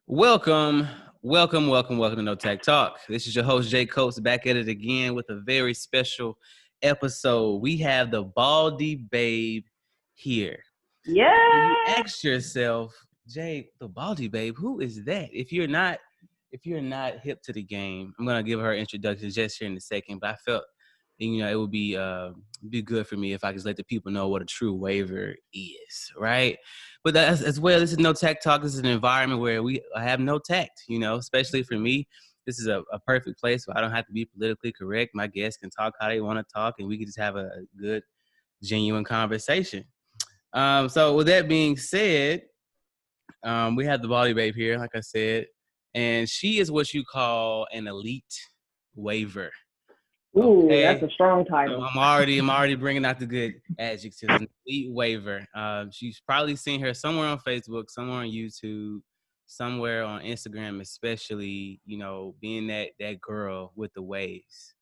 Welcome, welcome to No Tact Talk. This is your host, Jay Coates, back at it again with a very special episode. We have the Baldie Babe here. Yeah. You ask yourself, Jay, the Baldie Babe, who is that? If you're not hip to the game, I'm gonna give her introduction just here in a second. But I felt, it would be good for me if I could let the people know what a true waiver is, right? But as well, this is No Tact Talk. This is an environment where we have no tact, especially for me. This is a perfect place where I don't have to be politically correct. My guests can talk how they want to talk, and we can just have a good, genuine conversation. So with that being said, we have the Baldie Babe here, like I said, and she is what you call an elite waiver. Ooh, Okay, that's a strong title. I'm already bringing out the good adjectives. An elite waiver. She's probably seen her somewhere on Facebook, somewhere on YouTube, somewhere on Instagram, especially. Being that girl with the waves,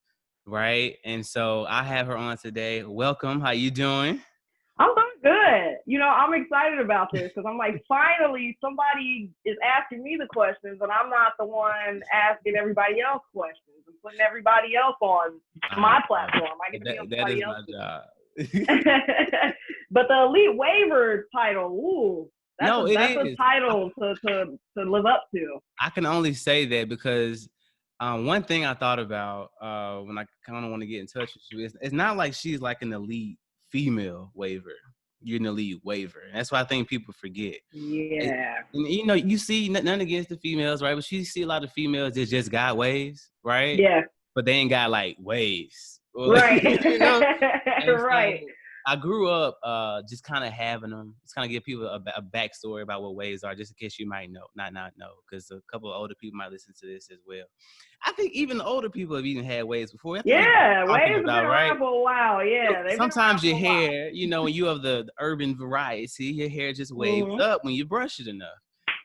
right? And so I have her on today. Welcome. How you doing? I'm doing good. I'm excited about this because I'm like, finally, somebody is asking me the questions, and I'm not the one asking everybody else questions and putting everybody else on my platform. I get to be on somebody else's. That is my job. But the elite waiver title, ooh, that's a title to live up to. I can only say that because one thing I thought about when I kind of want to get in touch with you is it's not like she's like an elite female waiver. You're an elite waiver. And that's why I think people forget. Yeah. And you see none against the females, right? But you see a lot of females that just got waves, right? Yeah. But they ain't got like waves. Right. Right. I grew up just kind of having them. Just kind of give people a backstory about what waves are, just in case you might not know, because a couple of older people might listen to this as well. I think even the older people have even had waves before. Yeah, waves have been around for a while. Yeah, sometimes your hair, when you have the urban variety, your hair just waves up when you brush it enough.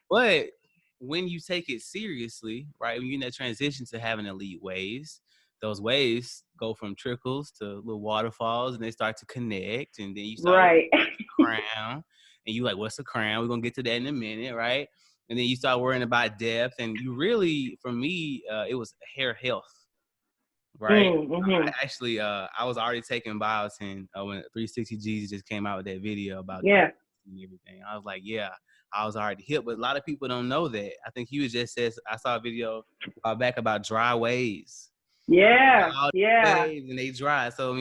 But when you take it seriously, right, when you're in that transition to having elite waves, those waves go from trickles to little waterfalls, and they start to connect, and then you start with a crown, and you like, what's a crown? We're gonna get to that in a minute, right? And then you start worrying about depth, and you really, for me, it was hair health, right? I was already taking biotin when 360 G's just came out with that video about and everything. I was like, I was already hip, but a lot of people don't know that. I think he was just says I saw a video a while back about dry waves. Yeah. Waves and they dry. So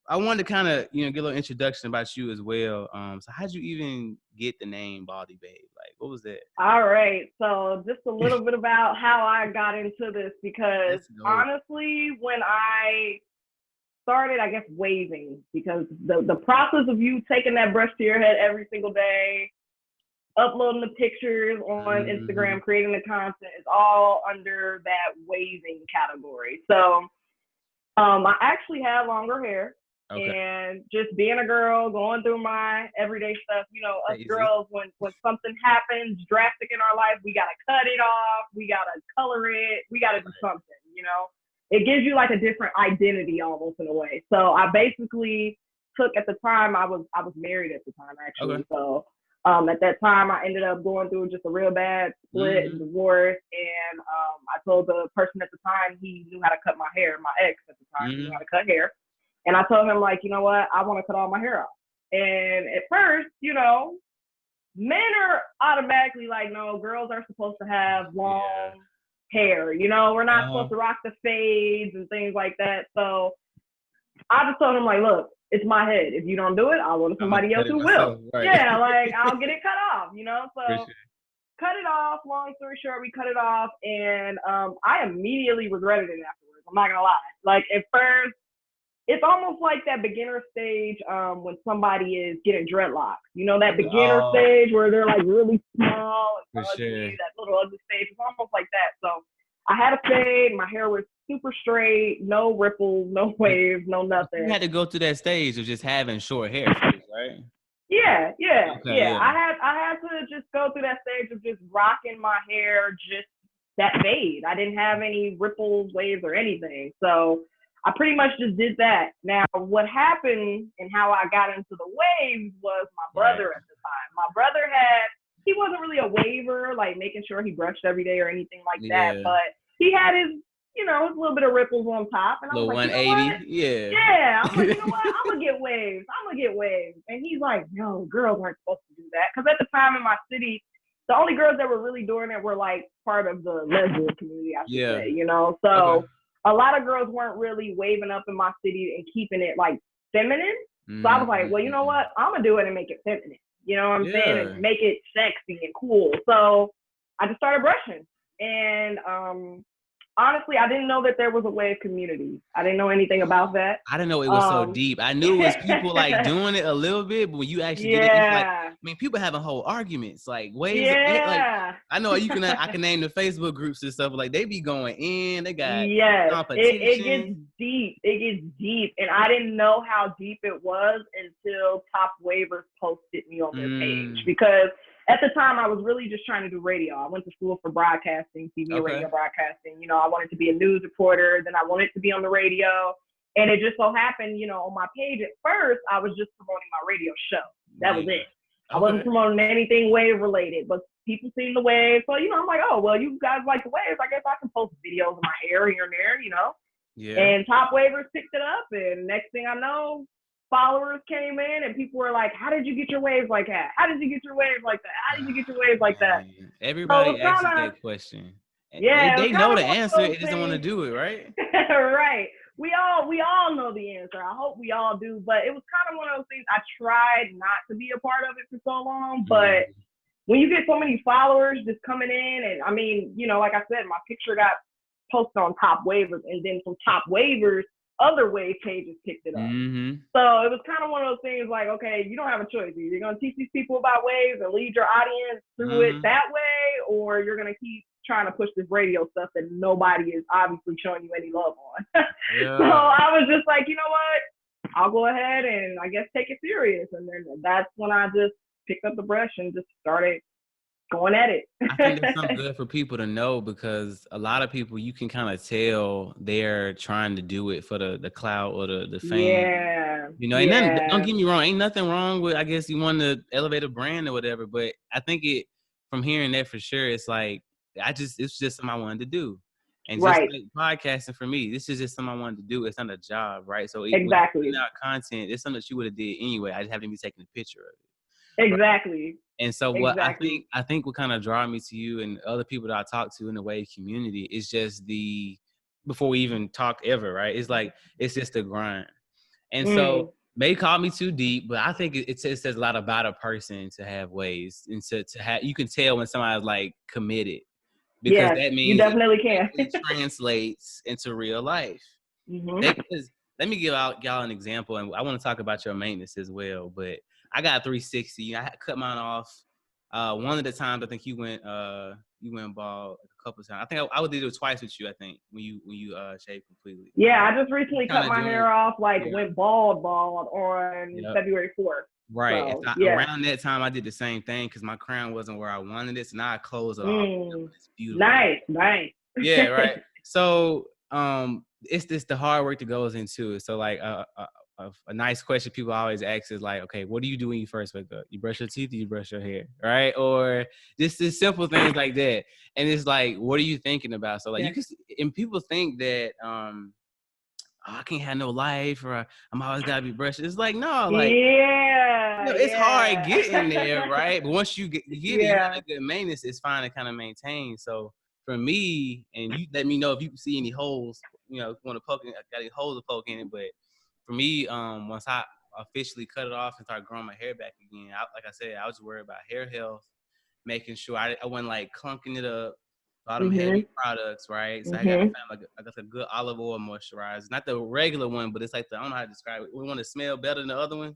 I wanted to kind of get a little introduction about you as well. So how'd you even get the name Baldie Babe? Like, what was that? All right. So just a little bit about how I got into this, because honestly, when I started, I guess, waving, because the process of you taking that brush to your head every single day, uploading the pictures on Instagram, creating the content, is all under that waving category. So I actually had longer hair. Okay. And just being a girl, going through my everyday stuff, us girls, when something happens drastic in our life, we got to cut it off, we got to color it, we got to do something, It gives you like a different identity almost in a way. So I basically took, at the time, I was married at the time, actually. Okay. So at that time, I ended up going through just a real bad split and divorce. And I told the person at the time, he knew how to cut my hair. My ex at the time knew how to cut hair. And I told him, like, you know what? I want to cut all my hair off. And at first, men are automatically like, no, girls are supposed to have long hair. We're not supposed to rock the fades and things like that. So I just told him, like, look, it's my head. If you don't do it, I'll go to somebody else who will. Right. Yeah, like, I'll get it cut off, So cut it off. Long story short, we cut it off. And I immediately regretted it afterwards. I'm not going to lie. Like, at first, it's almost like that beginner stage when somebody is getting dreadlocks. That beginner stage where they're like really small and ugly, that little ugly stage. It's almost like that. So I had a fade. My hair was super straight, no ripples, no waves, no nothing. You had to go through that stage of just having short hair, right? Yeah. I had to just go through that stage of just rocking my hair, just that fade. I didn't have any ripples, waves, or anything. So I pretty much just did that. Now, what happened and how I got into the waves was my brother at the time. My brother had he wasn't really a waver, like making sure he brushed every day or anything like that. Yeah. But he had his, his little bit of ripples on top. And I was Little like, 180. Yeah. Yeah. I was like, you know what? I'm going to get waves. And he's like, no, girls aren't supposed to do that. Because at the time in my city, the only girls that were really doing it were like part of the lesbian community, I should say, So a lot of girls weren't really waving up in my city and keeping it like feminine. So I was like, well, you know what? I'm going to do it and make it feminine. You know what I'm saying? And make it sexy and cool. So I just started brushing. And honestly, I didn't know that there was a wave community. I didn't know anything about that. I didn't know it was so deep. I knew it was people like doing it a little bit, but when you actually get it, it's like, I mean, people having whole arguments, like waves. Like, I know I can name the Facebook groups and stuff. Like they be going in. They got competition. It gets deep. It gets deep, and I didn't know how deep it was until Top Wavers posted me on their page because. At the time, I was really just trying to do radio. I went to school for broadcasting, TV and radio broadcasting. I wanted to be a news reporter. Then I wanted to be on the radio. And it just so happened, on my page at first, I was just promoting my radio show. That was it. I wasn't promoting anything wave related, but people seen the wave. So, I'm like, oh, well, you guys like the waves. I guess I can post videos of my hair here and there, Yeah. And Top Wavers picked it up. And next thing I know, followers came in and people were like, how did you get your waves like that? How did you get your waves like that? How did you get your waves like that? Everybody asks that question. Yeah. They know the answer. They just don't want to do it, right? Right. We all know the answer. I hope we all do. But it was kind of one of those things. I tried not to be a part of it for so long. But when you get so many followers just coming in, and I mean, like I said, my picture got posted on Top Wavers, and then from Top Wavers, other wave pages picked it up. So it was kind of one of those things like, okay, you don't have a choice. Either you're going to teach these people about waves and lead your audience through it that way, or you're going to keep trying to push this radio stuff that nobody is obviously showing you any love on. So I was just like, you know what? I'll go ahead and I guess take it serious. And then that's when I just picked up the brush and just started going at it. I think that's something good for people to know because a lot of people, you can kind of tell they're trying to do it for the clout or the fame. And don't get me wrong, ain't nothing wrong with, I guess you want to elevate a brand or whatever, but I think from hearing that for sure, it's like, it's just something I wanted to do. And just like podcasting for me, this is just something I wanted to do. It's not a job, right? So when you put out content, it's something that you would have did anyway. I just haven't be taking a picture of it. Exactly. And so what I think what kind of draw me to you and other people that I talk to in the wave community is just before we even talk ever, right? It's like, it's just the grind. And so may call me too deep, but I think it says a lot about a person to have waves and to have, you can tell when somebody's like committed because that means you definitely can. It translates into real life. Because let me give y'all an example, and I want to talk about your maintenance as well, but I got 360. I cut mine off. One of the times I think you went bald a couple of times. I think I did it twice with you. I think when you shaved completely. Yeah, I just recently cut my hair off. Went bald on February 4th. Right. So, around that time, I did the same thing because my crown wasn't where I wanted it. So now I closed it off. It's beautiful. Nice. Yeah. Right. So it's just the hard work that goes into it. So like a nice question people always ask is like, okay, what do you do when you first wake up? You brush your teeth or you brush your hair, right? Or just simple things like that. And it's like, what are you thinking about? So like you can, and people think that I can't have no life or I'm always gotta be brushing. It's like, no, like it's hard getting there, right? But once you get it, you have a good maintenance, it's fine to kind of maintain. So for me, and you let me know if you see any holes, want to poke in, got any holes to poke in it, but for me, once I officially cut it off and start growing my hair back again, like I said, I was worried about hair health, making sure I wasn't like clunking it up, a lot of heavy products, right? So I got to find a good olive oil moisturizer, not the regular one, but it's like I don't know how to describe it. We want to smell better than the other one.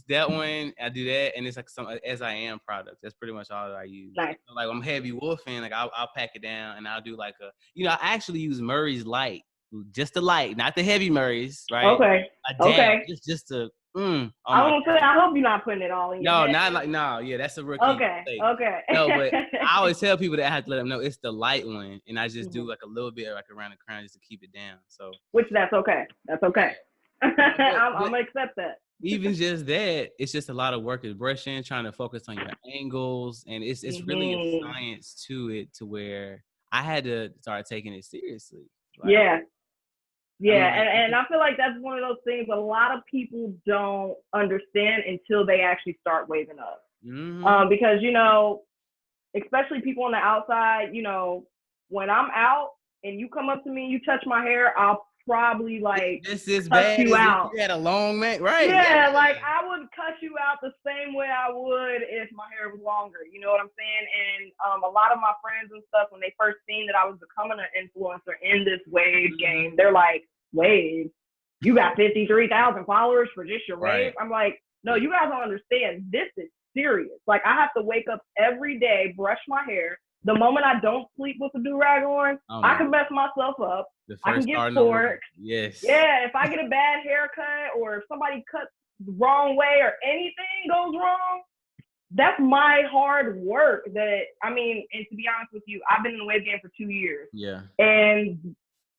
That one, I do that, and it's like some As I Am products. That's pretty much all that I use. Nice. So like I'm heavy wolfing, like I'll pack it down, and I'll do like I actually use Murray's Light, just the light, not the heavy Murray's, right? Okay. Just to. I hope you're not putting it all in your head. That's a rookie. Okay. No, but I always tell people that I have to let them know it's the light one, and I just do like a little bit like around the crown just to keep it down. So which that's okay. I'm gonna accept that. even just that, it's just a lot of work is brushing, trying to focus on your angles, and it's really a science to it, to where I had to start taking it seriously. Like, yeah. And I feel like that's one of those things a lot of people don't understand until they actually start waving up. Because, you know, especially people on the outside, you know, when I'm out and you come up to me, you touch my hair, I'll probably like this is cut you out. You had a long man, right? Yeah, like I would cut you out the same way I would if my hair was longer. You know what I'm saying? And a lot of my friends and stuff, when they first seen that I was becoming an influencer in this wave game, they're like, "Wave, you got 53,000 followers for just your wave?" I'm like, "No, you guys don't understand. This is serious. Like I have to wake up every day, brush my hair. The moment I don't sleep with a do-rag on, I can mess myself up. I can get torqued. Yes. Yeah, if I get a bad haircut or if somebody cuts the wrong way or anything goes wrong, that's my hard work that, I mean, and to be honest with you, I've been in the wave game for 2 years. Yeah. And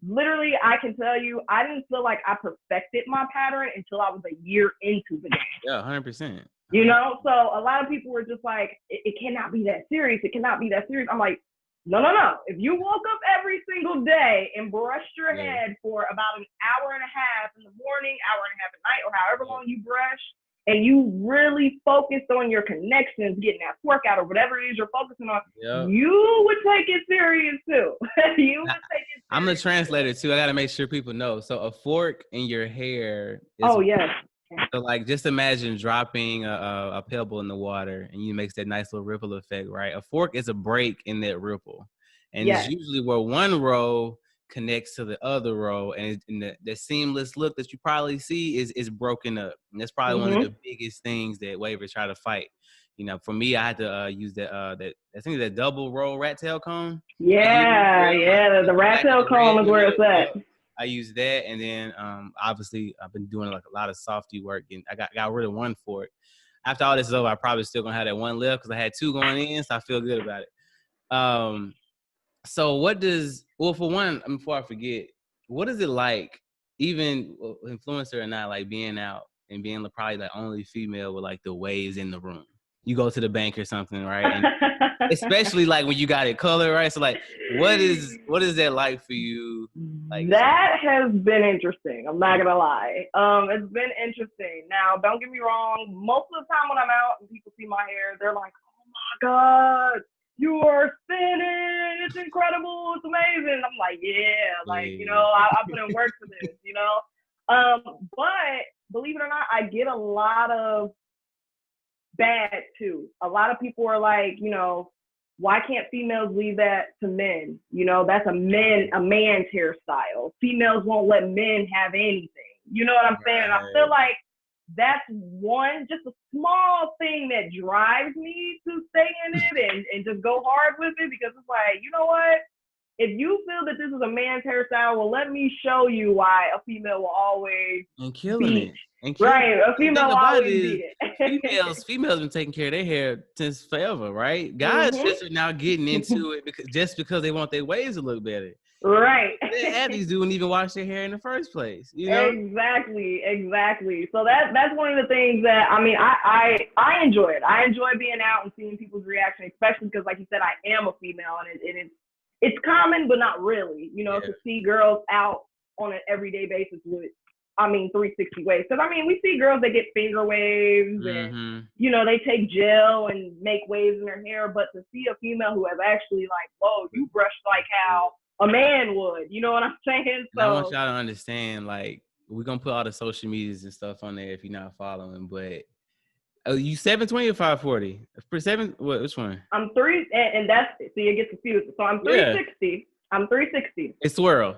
literally, I can tell you, I didn't feel like I perfected my pattern until I was a year into the game. Yeah, 100%. You know, so a lot of people were just like, it cannot be that serious. It cannot be that serious. I'm like, no. If you woke up every single day and brushed your head for about an hour and a half in the morning, hour and a half at night, or however long you brush, and you really focused on your connections, getting that workout or whatever it is you're focusing on, you would take it serious too. You would take it serious. I'm the translator too. I got to make sure people know. So a fork in your hair is so like, just imagine dropping a pebble in the water and you makes that nice little ripple effect, right? A fork is a break in that ripple. And it's usually where one row connects to the other row. And the seamless look that you probably see is broken up. And that's probably one of the biggest things that wavers try to fight. You know, for me, I had to use that I think that double row rat tail comb. The rat tail comb is where it's at. I use that, and then obviously I've been doing like a lot of softy work, and I got rid of one fork. After all this is over, I probably still gonna have that one left because I had two going in, so I feel good about it. So for one, before I forget, what is it like, even influencer or not, like being out and being probably the only female with like the waves in the room? You go to the bank or something, right? And especially like when you got it colored, right? So like, what is that like for you? Like, that has been interesting. I'm not gonna lie. It's been interesting. Now, don't get me wrong. Most of the time when I'm out and people see my hair, they're like, "Oh my God, you are spinning! It's incredible! It's amazing!" I'm like, "Yeah, like you know, I put in work for this, you know." But believe it or not, I get a lot of bad too. A lot of people are like, you know, why can't females leave that to men? You know, that's a man's hairstyle. Females won't let men have anything. You know what I'm saying? And I feel like that's just a small thing that drives me to stay in it and just go hard with it, because it's like, you know what? If you feel that this is a man's hairstyle, well, let me show you why a female will always beat it. Right, a female will always beat it. Females been taking care of their hair since forever, right? Guys just are now getting into it because they want their waves to look better. Right. The Abbies wouldn't even wash their hair in the first place. You know? Exactly. So that's one of the things that, I mean, I enjoy it. I enjoy being out and seeing people's reaction, especially because, like you said, I am a female, and it's common, but not really, you know, to see girls out on an everyday basis with, 360 waves. Because, we see girls that get finger waves and, you know, they take gel and make waves in their hair. But to see a female who has actually, like, whoa, you brush like how a man would. You know what I'm saying? So I want y'all to understand, like, we're going to put all the social medias and stuff on there if you're not following. But you 720 or 540? Which one? I'm three, and that's, see, it gets confused. So I'm 360. I'm 360. It's swirl.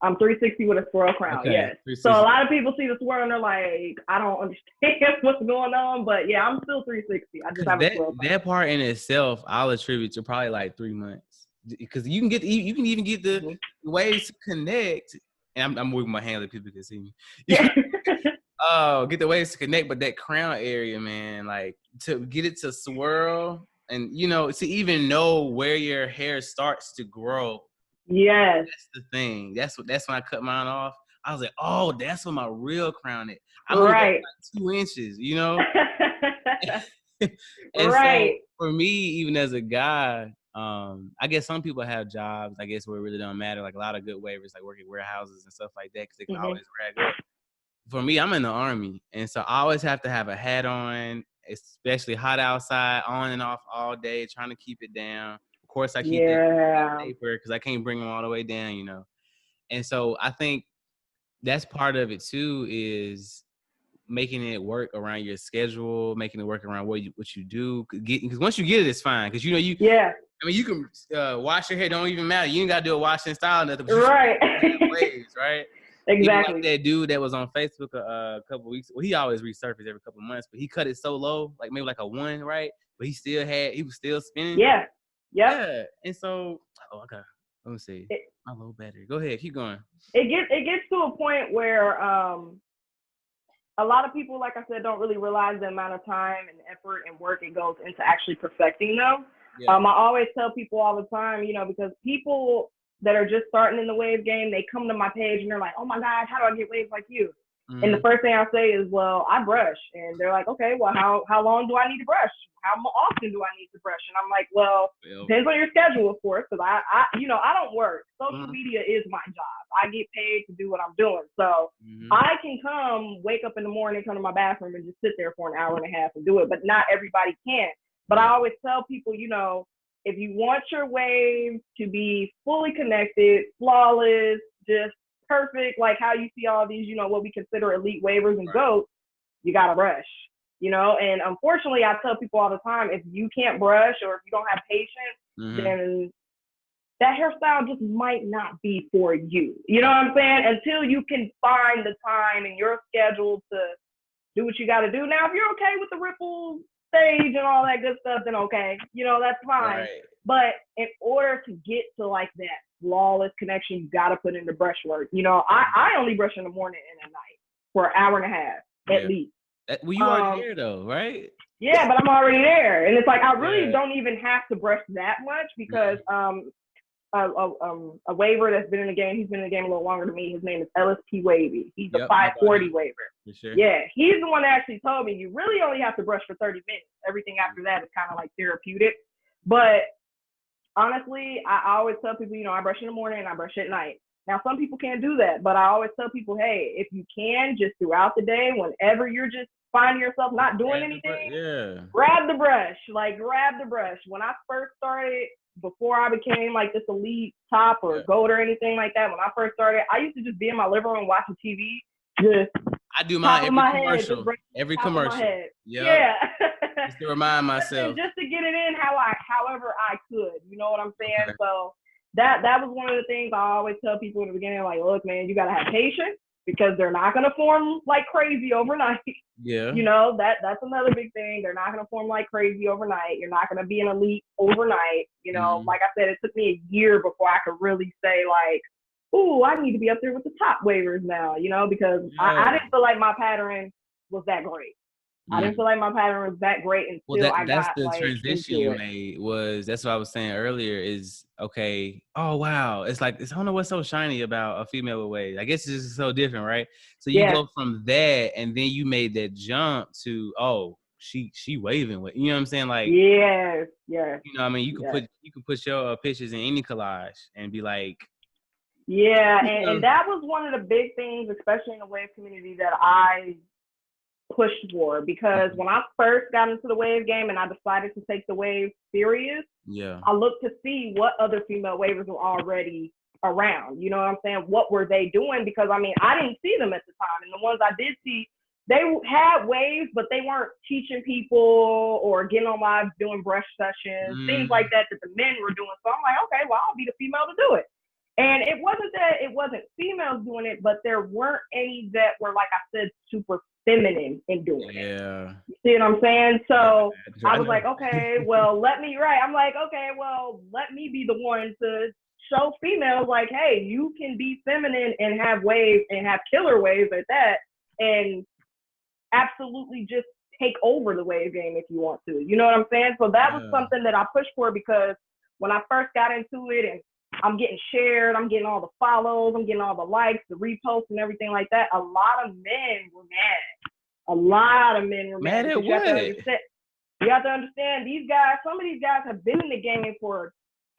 I'm 360 with a swirl crown, yes. So a lot of people see the swirl and they're like, I don't understand what's going on, but yeah, I'm still 360. I just have a swirl crown. That part in itself, I'll attribute to probably like 3 months, because you can even get the ways to connect. And I'm moving my hand so people can see me. Get the ways to connect, but that crown area, man, like to get it to swirl and, you know, to even know where your hair starts to grow. Yes. That's the thing. That's when I cut mine off. I was like, oh, that's what my real crown is. I moved up Right. like 2 inches, you know? And so Right. for me, even as a guy, I guess some people have jobs, I guess, where it really don't matter. Like a lot of good waivers, like working warehouses and stuff like that, because they can always rag up. For me, I'm in the Army, and so I always have to have a hat on, especially hot outside, on and off all day, trying to keep it down. Of course, I keep that paper because I can't bring them all the way down, you know. And so I think that's part of it too, is making it work around your schedule, making it work around what you do. Because once you get it, it's fine. Because you know I mean, you can wash your hair. Don't even matter. You ain't got to do a washing style nothing. But you right. waves, right? Even like that dude that was on Facebook a couple weeks. Well, he always resurfaces every couple of months, but he cut it so low, like maybe like a 1, right? But he was still spinning. Yeah. Yep. Yeah. And so, okay. Let me see. My low battery. Go ahead. Keep going. It gets to a point where a lot of people, like I said, don't really realize the amount of time and effort and work it goes into actually perfecting them. Yeah. I always tell people all the time, you know, because people that are just starting in the wave game, they come to my page and they're like, oh my gosh, how do I get waves like you? Mm-hmm. And the first thing I say is, well, I brush. And they're like, okay, well, how long do I need to brush? How often do I need to brush? And I'm like, well, depends on your schedule, of course, because I don't work. Social media is my job. I get paid to do what I'm doing. So I can wake up in the morning, come to my bathroom and just sit there for an hour and a half and do it. But not everybody can. But I always tell people, you know, if you want your waves to be fully connected, flawless, just perfect, like how you see all these, you know, what we consider elite wavers and goats, you got to brush, you know. And unfortunately, I tell people all the time, if you can't brush or if you don't have patience, then that hairstyle just might not be for you. You know what I'm saying? Until you can find the time in your schedule to do what you got to do. Now, if you're okay with the ripple stage and all that good stuff, then okay, you know, that's fine. Right. But in order to get to like that flawless connection, you got to put in the brush work. You know, I only brush in the morning and at night for an hour and a half at least. Well, you already there though, right? Yeah, but I'm already there. And it's like, I really don't even have to brush that much because a waiver that's been in the game, he's been in the game a little longer than me. His name is LSP Wavy. He's a 540 waiver. Sure. Yeah, he's the one that actually told me you really only have to brush for 30 minutes. Everything after that is kind of like therapeutic. But honestly, I always tell people, you know, I brush in the morning and I brush at night. Now, some people can't do that, but I always tell people, hey, if you can, just throughout the day, whenever you're just finding yourself not doing anything, grab the brush. Like, grab the brush. When I first started, before I became like this elite top or gold or anything like that, when I first started, I used to just be in my living room watching TV. I do mine every commercial. Yeah. Just to remind myself. Just to get it in however I could. You know what I'm saying? Okay. So that was one of the things I always tell people in the beginning, like, look, man, you gotta have patience because they're not gonna form like crazy overnight. Yeah. You know, that's another big thing. They're not gonna form like crazy overnight. You're not gonna be an elite overnight. You know, like I said, it took me a year before I could really say like, ooh, I need to be up there with the top waivers now, you know, because I didn't feel like my pattern was that great. I didn't feel like my pattern was that great until that's the transition you made. That's what I was saying earlier is, okay, oh, wow. It's like, I don't know what's so shiny about a female with waves. I guess it's just so different, right? So you go from that and then you made that jump to, oh, she waving with, you know what I'm saying? Like, yes. You know what I mean? You can put your pictures in any collage and be like, yeah, and that was one of the big things, especially in the wave community, that I pushed for, because when I first got into the wave game and I decided to take the wave serious, I looked to see what other female wavers were already around. You know what I'm saying? What were they doing? Because I mean, I didn't see them at the time, and the ones I did see, they had waves, but they weren't teaching people or getting on live doing brush sessions, things like that the men were doing. So I'm like, okay, well, I'll be the female to do it. And it wasn't that it wasn't females doing it, but there weren't any that were, like I said, super feminine in doing it. You see what I'm saying? So I was like, okay, well, let me be the one to show females like, hey, you can be feminine and have waves and have killer waves at that, and absolutely just take over the wave game if you want to. You know what I'm saying? So that was something that I pushed for, because when I first got into it and I'm getting shared. I'm getting all the follows. I'm getting all the likes, the reposts, and everything like that. A lot of men were mad. A lot of men were mad. At what? You have to understand, these guys, some of these guys have been in the game for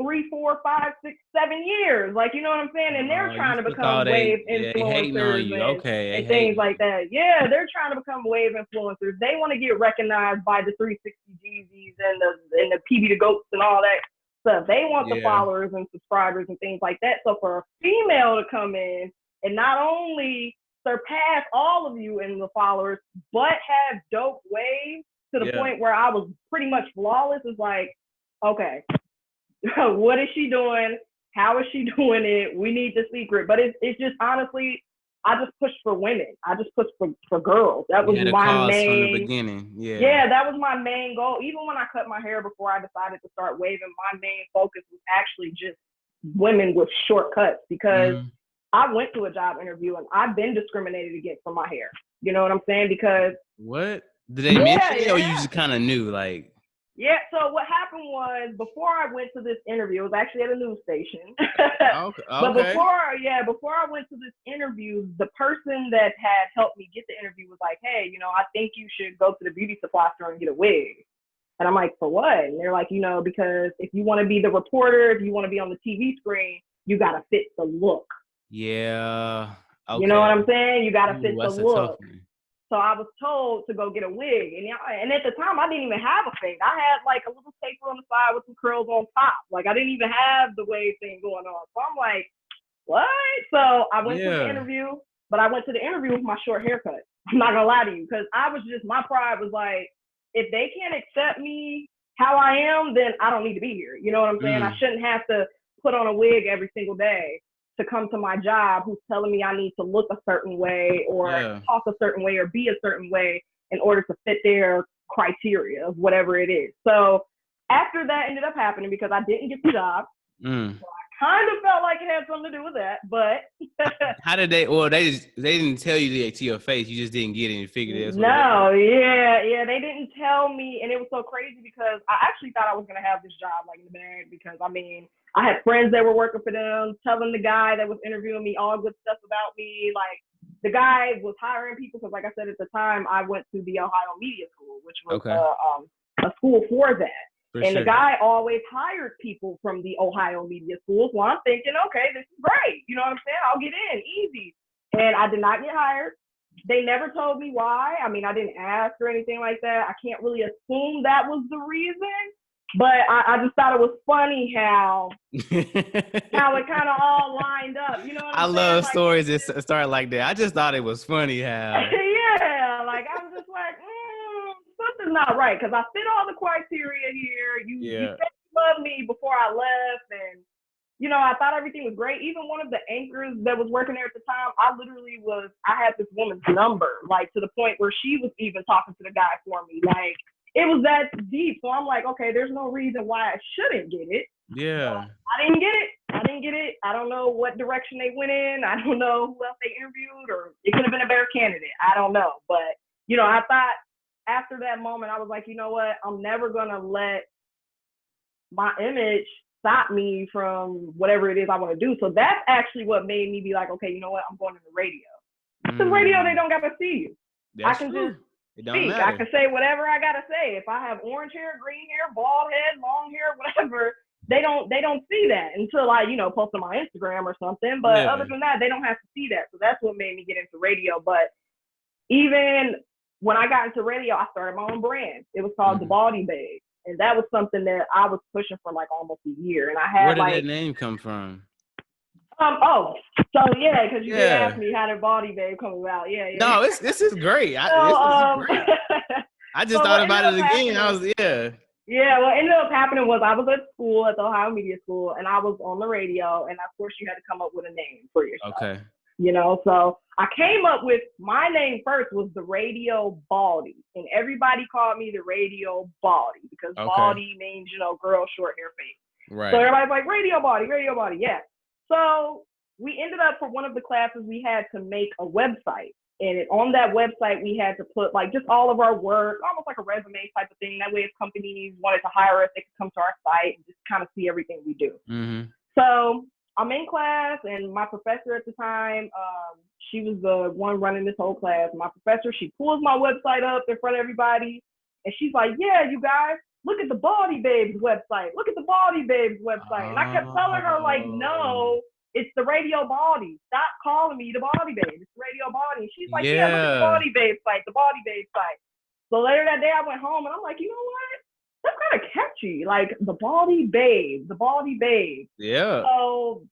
3, 4, 5, 6, 7 years. Like, you know what I'm saying? And they're trying to become wave influencers and things like that. Yeah, they're trying to become wave influencers. They want to get recognized by the 360 Jeezys and the PB the Goats and all that stuff. They want the followers and subscribers and things like that. So for a female to come in and not only surpass all of you in the followers, but have dope waves to the point where I was pretty much flawless, is like, okay, what is she doing? How is she doing it? We need the secret. But it's just, honestly, I just pushed for women. I just pushed for girls. That was my main, from the beginning. Yeah, that was my main goal. Even when I cut my hair before I decided to start waving, my main focus was actually just women with short cuts, because I went to a job interview and I've been discriminated against for my hair. You know what I'm saying? Because what? Did they mention it, or you just kind of knew, like? Yeah, so what happened was, before I went to this interview, it was actually at a news station. Okay. But before I went to this interview, the person that had helped me get the interview was like, hey, I think you should go to the beauty supply store and get a wig. And I'm like, for what? And they're like, because if you want to be the reporter, if you want to be on the TV screen, you got to fit the look. Yeah. Okay. You know what I'm saying? You got to fit the look. So I was told to go get a wig. And at the time, I didn't even have a fade. I had like a little taper on the side with some curls on top. Like, I didn't even have the wave thing going on. So I'm like, what? So I went to the interview, but I went to the interview with my short haircut. I'm not going to lie to you, because my pride was like, if they can't accept me how I am, then I don't need to be here. You know what I'm saying? I shouldn't have to put on a wig every single day to come to my job, who's telling me I need to look a certain way or talk a certain way or be a certain way in order to fit their criteria of whatever it is. So after that ended up happening, because I didn't get the job, so I kind of felt like it had something to do with that. But how did they? Well, they didn't tell you that to your face. You just didn't get it and figured it. They didn't tell me, and it was so crazy because I actually thought I was gonna have this job like in the bag, because I had friends that were working for them, telling the guy that was interviewing me all good stuff about me. Like, the guy was hiring people, because like I said, at the time I went to the Ohio Media School, which was a school for that. The guy always hired people from the Ohio Media School. So I'm thinking, okay, this is great. You know what I'm saying? I'll get in easy. And I did not get hired. They never told me why. I didn't ask or anything like that. I can't really assume that was the reason. But I just thought it was funny how it kind of all lined up. You know what I'm saying? I love stories that start like that. I just thought it was funny how. Yeah, like I'm just like, something's not right, because I fit all the criteria here. You said you loved me before I left, and I thought everything was great. Even one of the anchors that was working there at the time, I had this woman's number, like to the point where she was even talking to the guy for me. Like, it was that deep. So I'm like, okay, there's no reason why I shouldn't get it. Yeah. I didn't get it. I don't know what direction they went in. I don't know who else they interviewed, or it could have been a better candidate. I don't know. But, I thought after that moment, I was like, you know what? I'm never going to let my image stop me from whatever it is I want to do. So that's actually what made me be like, okay, you know what? I'm going to the radio. Because radio, they don't got to see you. That's I can true. just speak. I can say whatever I gotta say. If I have orange hair, green hair, bald head, long hair, whatever, they don't see that until I, post on my Instagram or something. But other than that, they don't have to see that. So that's what made me get into radio. But even when I got into radio, I started my own brand. It was called the Baldie Babe. And that was something that I was pushing for like almost a year. And I had Where did that name come from? Because you did ask me how did Baldie Babe come about. No, this is great. This is great. I just thought about it again. Yeah, what ended up happening was I was at school at the Ohio Media School, and I was on the radio, and of course you had to come up with a name for yourself. Okay. So I came up with, my name first was the Radio Baldie, and everybody called me the Radio Baldie, because Baldie means, girl, short hair, face. Right. So everybody's like, Radio Baldie, yeah. So we ended up, for one of the classes, we had to make a website. And on that website, we had to put like just all of our work, almost like a resume type of thing. That way, if companies wanted to hire us, they could come to our site and just kind of see everything we do. So I'm in class, and my professor at the time, she was the one running this whole class. My professor, she pulls my website up in front of everybody, and she's like, "Yeah, you guys, look at the Baldie Babe's website. Look at the Baldie Babe's website." And I kept telling her, like, "No, it's the Radio Baldie. Stop calling me the Baldie Babe. It's the Radio Baldie." And she's like, "Yeah, look at the Baldie Babe site, the Baldie Babe site." So later that day, I went home, and I'm like, you know what? That's kind of catchy, like the Baldie Babe, the Baldie Babe. Yeah. So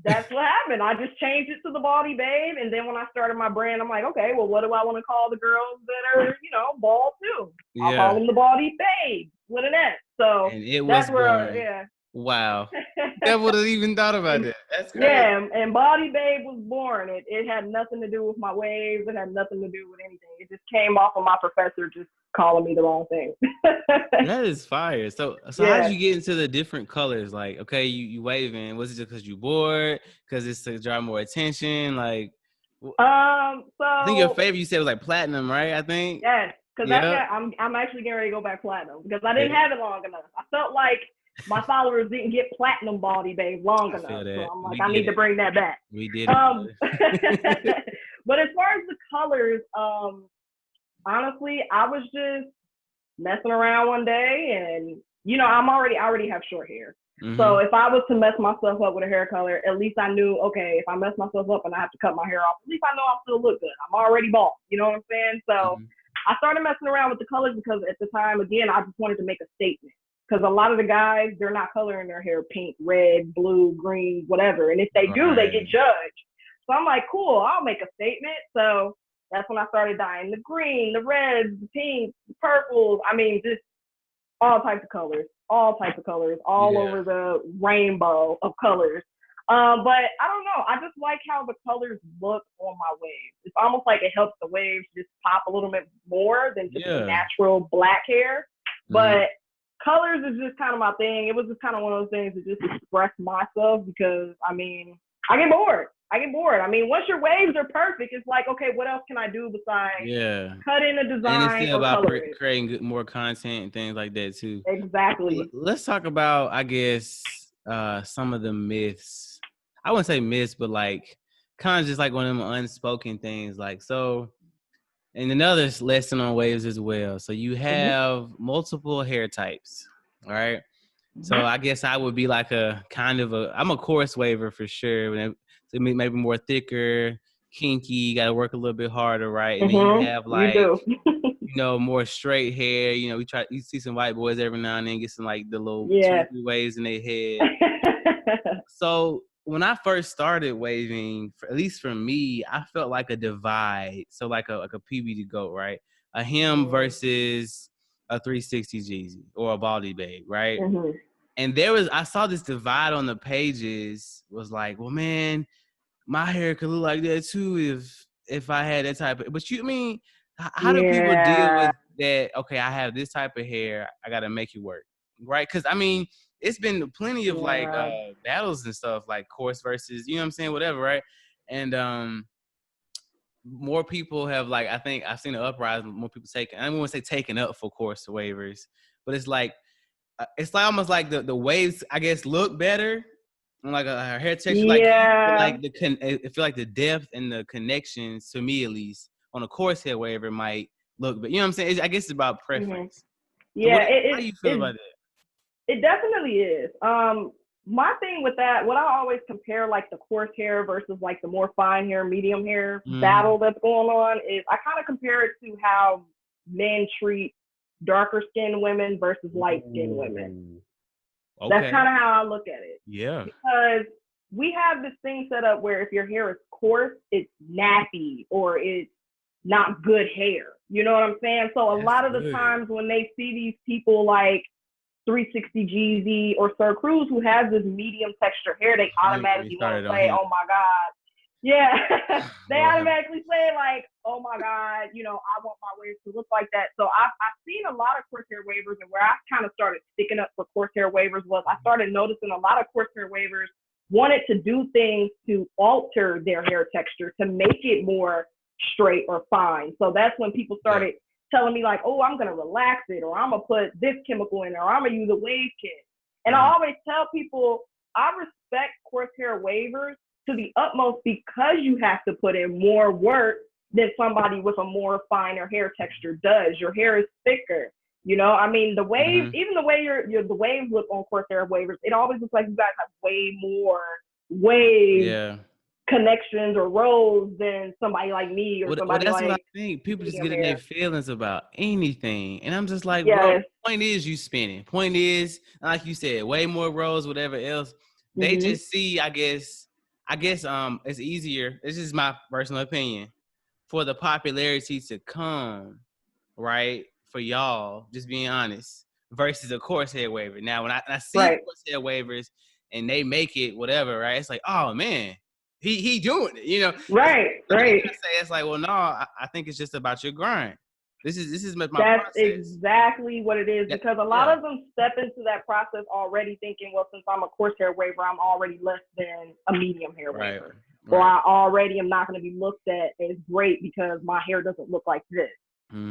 that's what happened. I just changed it to the Baldie Babe, and then when I started my brand, I'm like, okay, well, what do I want to call the girls that are, bald too? I'll call them the Baldie Babe with an S. So and it that's was where, born. yeah. Wow. Never would have even thought about that. That's crazy. Yeah, and Baldie Babe was born. It had nothing to do with my waves. It had nothing to do with anything. It just came off of my professor just calling me the wrong thing. That is fire. So how did you get into the different colors? Like, okay, you waving. Was it just because you bored? Because it's to draw more attention? Like, so I think your favorite you said was like platinum, right? I think. Yes, because I'm actually getting ready to go back platinum because I didn't have it long enough. I felt like my followers didn't get platinum Baldie Babe long enough. So I'm like, I need to bring that back. We did. But as far as the colors, honestly, I was just messing around one day, and I already have short hair. Mm-hmm. So if I was to mess myself up with a hair color, at least I knew, okay, if I mess myself up and I have to cut my hair off, at least I know I'll still look good. I'm already bald. You know what I'm saying? So I started messing around with the colors because at the time, again, I just wanted to make a statement. Because a lot of the guys, they're not coloring their hair pink, red, blue, green, whatever. And if they do, they get judged. So I'm like, cool, I'll make a statement. So that's when I started dyeing the green, the reds, the pinks, the purples. I mean, just all types of colors, all over the rainbow of colors. But I don't know. I just like how the colors look on my waves. It's almost like it helps the waves just pop a little bit more than just the natural black hair. But colors is just kind of my thing. It was just kind of one of those things to just express myself because, I mean, I get bored. I mean, once your waves are perfect, it's like, okay, what else can I do besides cut in a design? And it's still about creating more content and things like that too. Exactly. Let's talk about, I guess, some of the myths. I wouldn't say myths, but like kind of just like one of them unspoken things. Like, so, and another lesson on waves as well. So you have multiple hair types, all right? So I guess I would be like I'm a coarse waver for sure. So maybe more thicker, kinky, got to work a little bit harder, right? And then you have like, more straight hair. You see some white boys every now and then get some like the little 2-3 waves in their head. So when I first started waving, at least for me, I felt like a divide. So like a PB goat, right? A him versus a 360 Jeezy or a Baldie Babe, right? And I saw this divide on the pages. Was like, well, man, my hair could look like that too if I had that type of. But how do people deal with that? Okay, I have this type of hair. I got to make it work, right? Because it's been plenty of like battles and stuff, like coarse versus, you know what I'm saying, whatever, right? And more people have like, I think I've seen an uprising. More people I don't want to say taken up for coarse waivers, but it's like almost like the waves, I guess, look better on like a hair texture. Like, I feel like the depth and the connections, to me at least, on a coarse hair waver might look better. You know what I'm saying? I guess it's about preference. Yeah, how do you feel about that? It definitely is. My thing with that, what I always compare like the coarse hair versus like the more fine hair, medium hair battle that's going on is I kind of compare it to how men treat darker skinned women versus light skinned women. Okay. That's kind of how I look at it. Yeah. Because we have this thing set up where if your hair is coarse, it's nappy or it's not good hair. You know what I'm saying? So a lot of the times when they see these people like 360 Jeezy or Sir Cruz who has this medium texture hair, they automatically want to say, oh my God. Yeah. They automatically say like, oh my God, I want my waves to look like that. So I've seen a lot of coarse hair waivers, and where I kind of started sticking up for coarse hair waivers was I started noticing a lot of coarse hair waivers wanted to do things to alter their hair texture to make it more straight or fine. So that's when people started telling me like, oh, I'm going to relax it, or I'm going to put this chemical in there, or I'm going to use a wave kit. And I always tell people, I respect coarse hair waivers to the utmost because you have to put in more work than somebody with a more finer hair texture does. Your hair is thicker. You know, I mean, the waves, even the way the waves look on coarse hair waivers, it always looks like you guys have way more wave connections or rows than somebody like me or somebody that's like. What I think. People just get in their feelings about anything, and I'm just like, bro. The point is, you spinning. Point is, like you said, way more rows, whatever else. They just see. I guess. It's easier. This is my personal opinion. For the popularity to come, right? For y'all, just being honest, versus a coarse hair waiver. Now, when I see coarse hair waivers and they make it whatever, right? It's like, oh man, he doing it, you know? Right. I say it's like, well, no, I think it's just about your grind. This is my That's process. exactly what it is, because a lot of them step into that process already thinking, well, since I'm a coarse hair waiver, I'm already less than a medium hair waiver. Or I already am not going to be looked at as great because my hair doesn't look like this.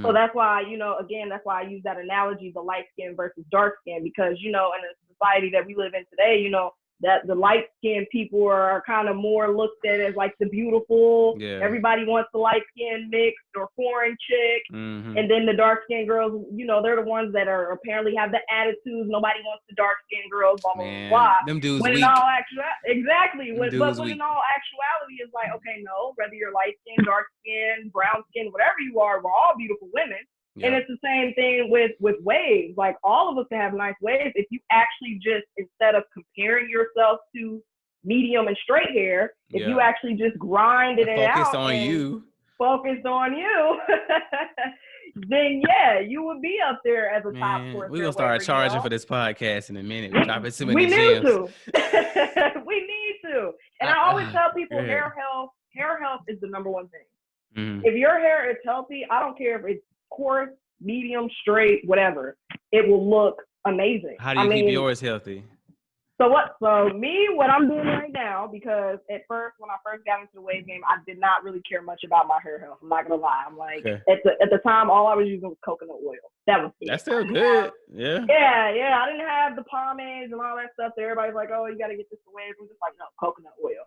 So that's why, you know, again, that's why I use that analogy, the light skin versus dark skin, because, you know, in the society that we live in today, you know, that the light skinned people are kind of more looked at as like the beautiful. Everybody wants the light skin mixed or foreign chick. And then the dark skinned girls, you know, they're the ones that are apparently have the attitudes. Nobody wants the dark skinned girls, blah, blah, blah. Them dudes when weak. In all exactly. But when in all actuality, it's like, okay, no, whether you're light skin, dark skin, brown skin, whatever you are, we're all beautiful women. And it's the same thing with waves. Like, all of us can have nice waves if you actually just, instead of comparing yourself to medium and straight hair, if you actually just grinded it out focused on you, then you would be up there as a top course. We're gonna start charging for this podcast in a minute. We're dropping too We many gems. need to. And I always tell people hair health is the number one thing. If your hair is healthy, I don't care if it's coarse, medium, straight, whatever, it will look amazing. How do you keep yours healthy? So what I'm doing right now, because at first, when I first got into the wave game, I did not really care much about my hair health. I'm not gonna lie. I'm like, at the time, all I was using was coconut oil. That was it. That's still good. Yeah. I didn't have the pomades and all that stuff. So everybody's like, oh, you got to get this away. I'm just like, no, coconut oil.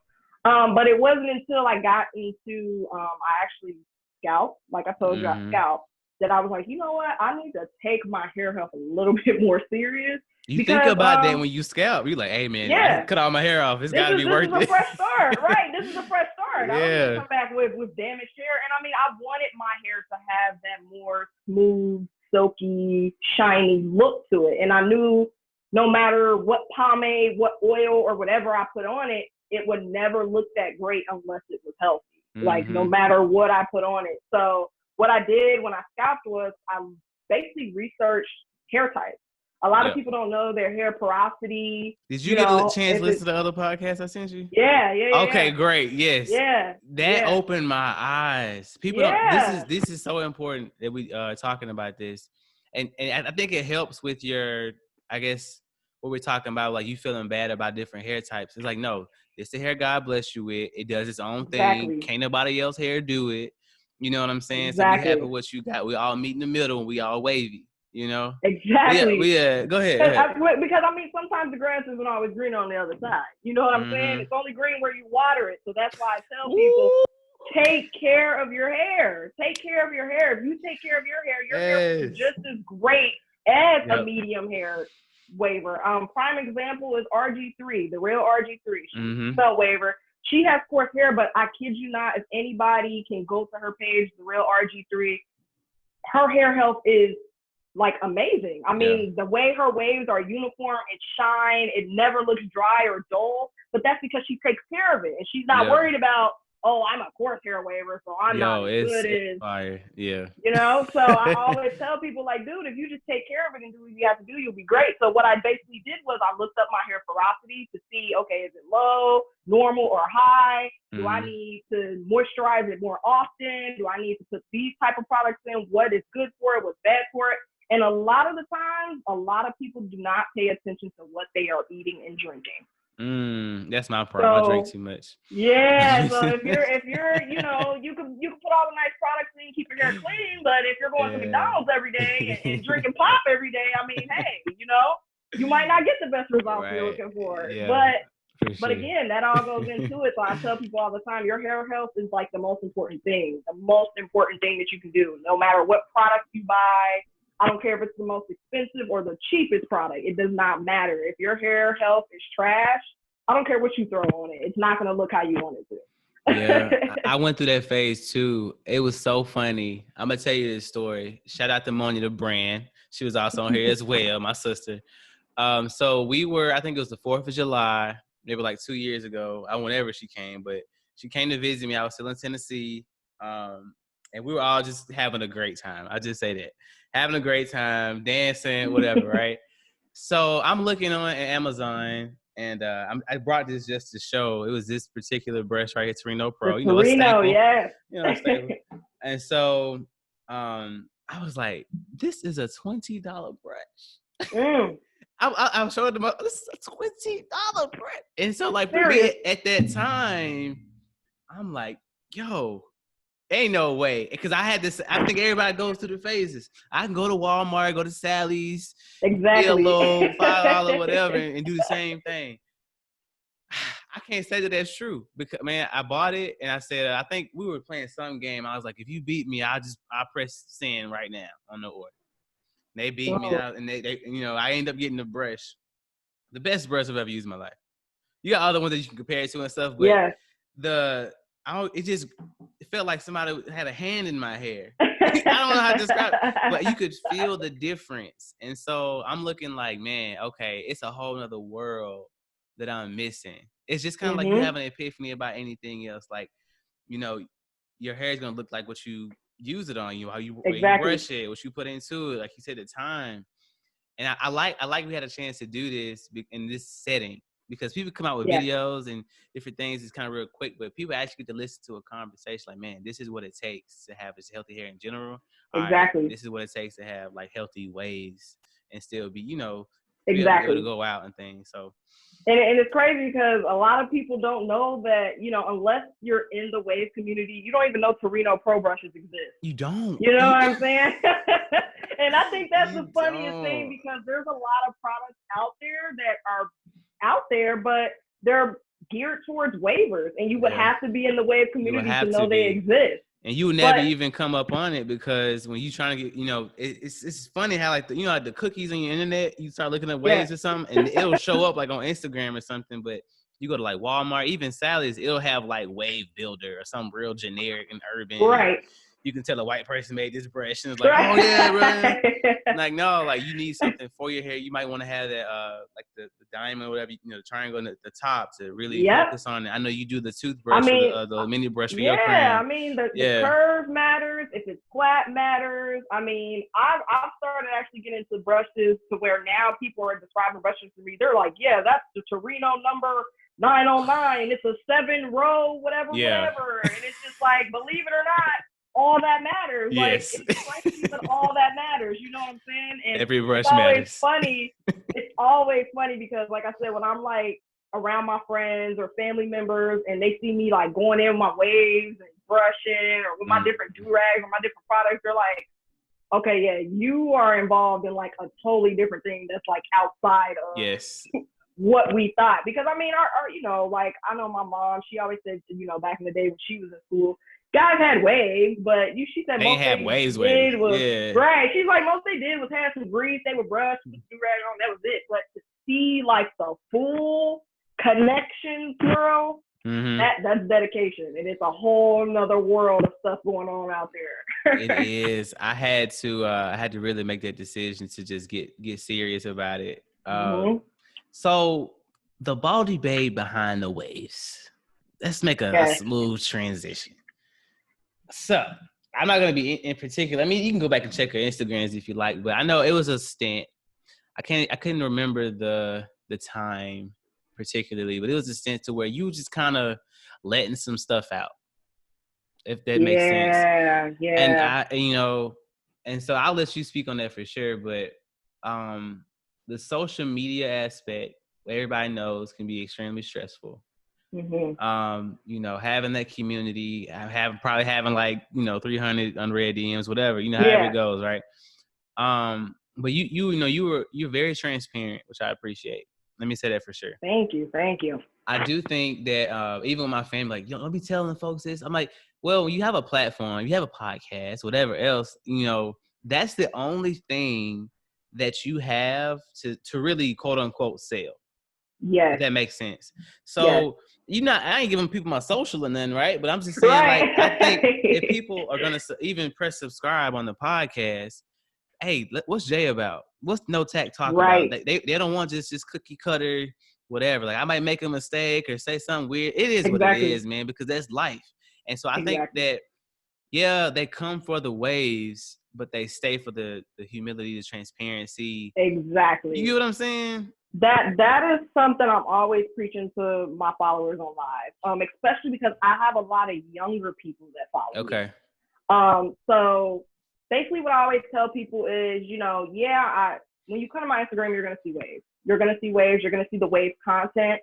But it wasn't until I got into, I actually scalped, like I told you, I scalped, that I was like, you know what? I need to take my hair health a little bit more serious. You think about that when you scalp. You're like, hey, man, I cut all my hair off. It's got to be worth it. This is a fresh start, right? This is a fresh start. I don't need to come back with damaged hair. And I mean, I wanted my hair to have that more smooth, silky, shiny look to it. And I knew no matter what pomade, what oil, or whatever I put on it, it would never look that great unless it was healthy. Like, no matter what I put on it. So what I did when I scalped was I basically researched hair types. A lot of people don't know their hair porosity. Did you get a chance to listen to the other podcast I sent you? Yeah. Okay, great. Yes. Yeah. That opened my eyes. People don't, this is so important that we are talking about this. And I think it helps with your, I guess, what we're talking about, like you feeling bad about different hair types. It's like, no, it's the hair God bless you with. It does its own thing. Can't nobody else hair do it. You know what I'm saying? So be happy with what you got. We all meet in the middle and we all wavy. You know? Exactly. Go ahead. Because I mean, sometimes the grass isn't always green on the other side. You know what I'm saying? It's only green where you water it. So that's why I tell people, take care of your hair. Take care of your hair. If you take care of your hair will be just as great as a medium hair waiver. Prime example is RG3, the real RG3. She's a spell waiver. She has coarse hair, but I kid you not, if anybody can go to her page, the real RG3, her hair health is like amazing. I mean, the way her waves are uniform, it shine, it never looks dry or dull, but that's because she takes care of it. And she's not worried about, oh, I'm a coarse hair waiver, so I'm not as good as fire. Yeah. You know, so I always tell people, like, dude, if you just take care of it and do what you have to do, you'll be great. So what I basically did was I looked up my hair porosity to see, okay, is it low, normal, or high? Do I need to moisturize it more often? Do I need to put these type of products in? What is good for it? What's bad for it? And a lot of the times, a lot of people do not pay attention to what they are eating and drinking. That's my problem. I drink too much. Yeah, so if you're, you know, you can put all the nice products in and keep your hair clean, but if you're going to McDonald's every day and drinking pop every day, I mean, hey, you know, you might not get the best results you're looking for. Yeah, but again, that all goes into it. So I tell people all the time, your hair health is like the most important thing that you can do. No matter what product you buy, I don't care if it's the most expensive or the cheapest product. It does not matter. If your hair health is trash, I don't care what you throw on it. It's not going to look how you want it to. Yeah, I went through that phase too. It was so funny. I'm gonna tell you this story. Shout out to Monia the brand. She was also on here as well, my sister. So we were, I think it was the 4th of July, maybe like 2 years ago. Whenever she came, but she came to visit me. I was still in Tennessee. And we were all just having a great time. I just say that. Having a great time, dancing, whatever, right? So I'm looking on Amazon, and I brought this just to show. It was this particular brush right here, Torino Pro. The Torino, yeah. A staple. And so I was like, this is a $20 brush. I showed them, this is a $20 brush. And so like at that time, I'm like, yo, ain't no way. Because I had this, I think everybody goes through the phases. I can go to Walmart, go to Sally's, exactly, a little $5 whatever, and do the same thing. I can't say that that's true because, man, I bought it and I said, I think we were playing some game. I was like, if you beat me, I'll press send right now on the order. And they beat me out, and they I ended up getting the brush, the best brush I've ever used in my life. You got other ones that you can compare it to and stuff, but it felt like somebody had a hand in my hair. I don't know how to describe it, but you could feel the difference. And so I'm looking like, man, okay, it's a whole nother world that I'm missing. It's just kind of like you have an epiphany about anything else. Like, your hair is going to look like what you use it on, how you brush it, what you put into it. Like you said, the time. And I like we had a chance to do this in this setting, because people come out with videos and different things. It's kind of real quick, but people actually get to listen to a conversation like, man, this is what it takes to have this healthy hair in general. Exactly. Right, this is what it takes to have like healthy waves and still be, be able to go out and things. So. And it's crazy because a lot of people don't know that, unless you're in the wave community, you don't even know Torino Pro brushes exist. You don't. You know what I'm saying? And I think that's the funniest thing, because there's a lot of products out there that are out there, but they're geared towards wavers, and you would have to be in the wave community to know they exist. And you would never even come up on it, because when you trying to get, it's funny how like like the cookies on your internet, you start looking at waves or something, and it'll show up like on Instagram or something. But you go to like Walmart, even Sally's, it'll have like wave builder or some real generic and urban. Right. You can tell a white person made this brush, and it's like, oh yeah, bro. Like, no, like you need something for your hair. You might want to have that, like the diamond, or whatever, the triangle at the top to really focus on it. I know you do the toothbrush, the mini brush for your cream. Yeah, I mean the curve matters. If it's flat matters. I mean, I've started actually getting into brushes to where now people are describing brushes to me. They're like, yeah, that's the Torino number 909. It's a 7-row, whatever. And it's just like, believe it or not, all that matters. Yes. Like, it's crazy, but all that matters. You know what I'm saying? And every brush matters. It's always funny because, like I said, when I'm like around my friends or family members and they see me like going in with my waves and brushing or with my different do-rags or my different products, they're like, okay, yeah, you are involved in like a totally different thing that's like outside of what we thought. Because I mean, our like I know my mom, she always said, back in the day when she was in school, guys had waves, but she said most they waves. Right. She's like, most they did was have some grease, they would brush, put do-rag on, that was it. But to see like the full connection, girl, that's dedication, and it's a whole nother world of stuff going on out there. It is. I had to really make that decision to just get serious about it. So the Baldie Babe behind the waves. Let's make a smooth transition. So I'm not gonna be in particular. I mean, you can go back and check her Instagrams if you like, but I know it was a stint. I couldn't remember the time particularly, but it was a stint to where you just kind of letting some stuff out, if that makes sense. Yeah. And and so I'll let you speak on that for sure. But the social media aspect, everybody knows, can be extremely stressful. Having that community, having like 300 unread DMs, whatever, however it goes, right? But you're very transparent, which I appreciate. Let me say that for sure. Thank you. I do think that even with my family, like, don't be telling folks this. I'm like, well, when you have a platform, you have a podcast, whatever else, that's the only thing that you have to really quote unquote sell. Yes. If that makes sense. So I ain't giving people my social and then, right? But I'm just saying, like, I think if people are gonna even press subscribe on the podcast, hey, what's Jay about? What's No Tact Talk about? They don't want just cookie cutter, whatever. Like, I might make a mistake or say something weird. It is what it is, man, because that's life. And so I think that, they come for the waves, but they stay for the humility, the transparency. Exactly. You get what I'm saying? That is something I'm always preaching to my followers on live, especially because I have a lot of younger people that follow me. So basically what I always tell people is, when you come to my Instagram, you're going to see waves. You're going to see waves. You're going to see the wave content.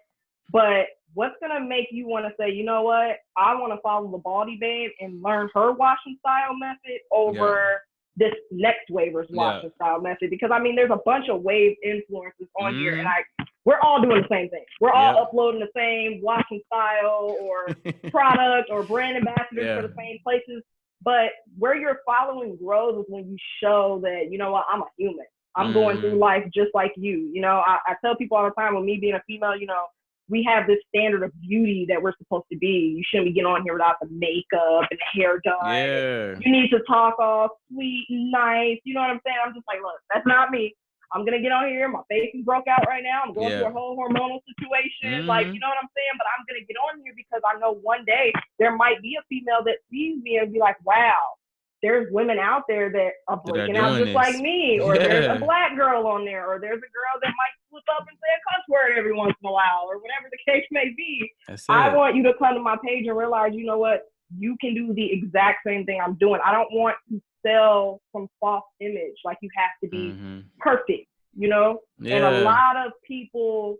But what's going to make you want to say, you know what, I want to follow the Baldie Babe and learn her washing style method over this next waver's washing style method? Because, I mean, there's a bunch of wave influences on here, and we're all doing the same thing. We're all uploading the same washing style or product or brand ambassadors for the same places. But where your following grows is when you show that, you know what, I'm a human. I'm going through life just like you. I tell people all the time, with me being a female, we have this standard of beauty that we're supposed to be. You shouldn't be getting on here without the makeup and the hair done. Yeah. You need to talk all sweet and nice. You know what I'm saying? I'm just like, look, that's not me. I'm going to get on here. My face is broke out right now. I'm going through a whole hormonal situation. Like, you know what I'm saying? But I'm going to get on here because I know one day there might be a female that sees me and be like, wow, there's women out there that are breaking out just like me. Or there's a black girl on there. Or there's a girl that might slip up and say a cuss word every once in a while, or whatever the case may be. I want you to come to my page and realize, you know what, you can do the exact same thing I'm doing. I don't want to sell some false image, like you have to be perfect, And a lot of people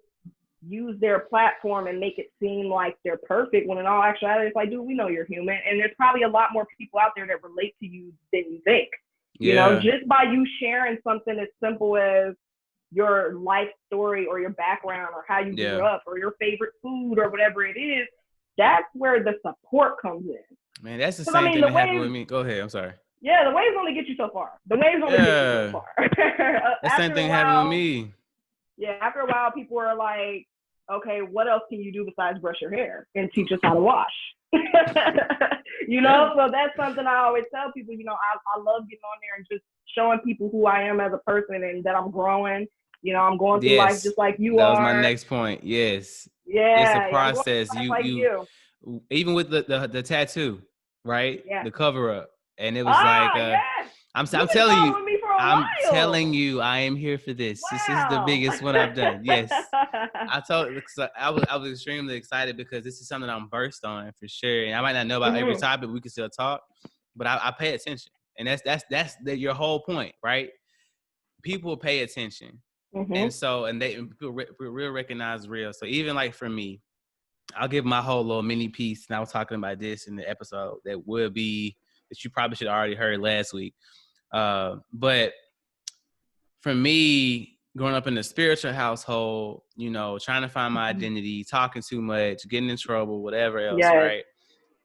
use their platform and make it seem like they're perfect, when in all actuality, it's like, dude, we know you're human, and there's probably a lot more people out there that relate to you than you think. Just by you sharing something as simple as your life story or your background or how you grew up or your favorite food or whatever it is, that's where the support comes in. Man, that's the same thing that happened with me. Go ahead, I'm sorry. Yeah, the waves only get you so far. The waves only get you so far. The same thing happened with me. Yeah, after a while, people are like, okay, what else can you do besides brush your hair and teach us how to wash? So that's something I always tell people, I love getting on there and just showing people who I am as a person and that I'm growing. I'm going through life just like you are. That was my next point. Yes. Yeah. It's a process. You even with the tattoo, right? Yeah. The cover up. And it was I'm telling you, I am here for this. Wow. This is the biggest one I've done. Yes. I was extremely excited because this is something I'm versed on for sure. And I might not know about every topic, we can still talk, but I pay attention. And that's your whole point, right? People pay attention. And so, people real recognize real. So even like for me, I'll give my whole little mini piece. And I was talking about this in the episode that you probably should have already heard last week. But for me, growing up in a spiritual household, trying to find my identity, talking too much, getting in trouble, whatever else, right?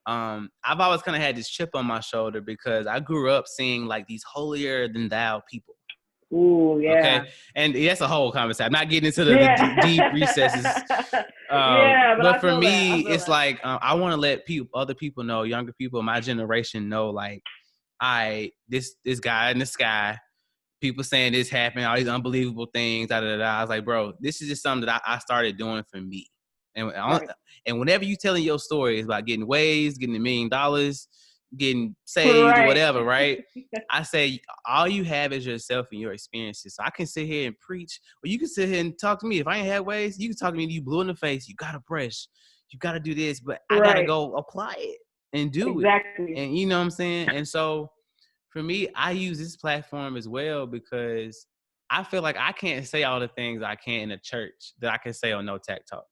I've always kind of had this chip on my shoulder because I grew up seeing like these holier than thou people. Ooh, yeah. Okay, and that's a whole conversation. I'm not getting into the deep recesses. But for me, it's like I want to let other people know, younger people, my generation know, like, this guy in the sky, people saying this happened, all these unbelievable things, I was like, bro, this is just something that I started doing for me. And whenever you telling your story, it's about getting waves, getting $1 million, getting saved, or whatever, right? I say all you have is yourself and your experiences. So I can sit here and preach, or you can sit here and talk to me. If I ain't had waves, you can talk to me. You blew in the face. You gotta brush. You gotta do this, but I gotta go apply it and do it. And you know what I'm saying? And so for me, I use this platform as well because I feel like I can't say all the things I can in a church that I can say on No Tact Talk.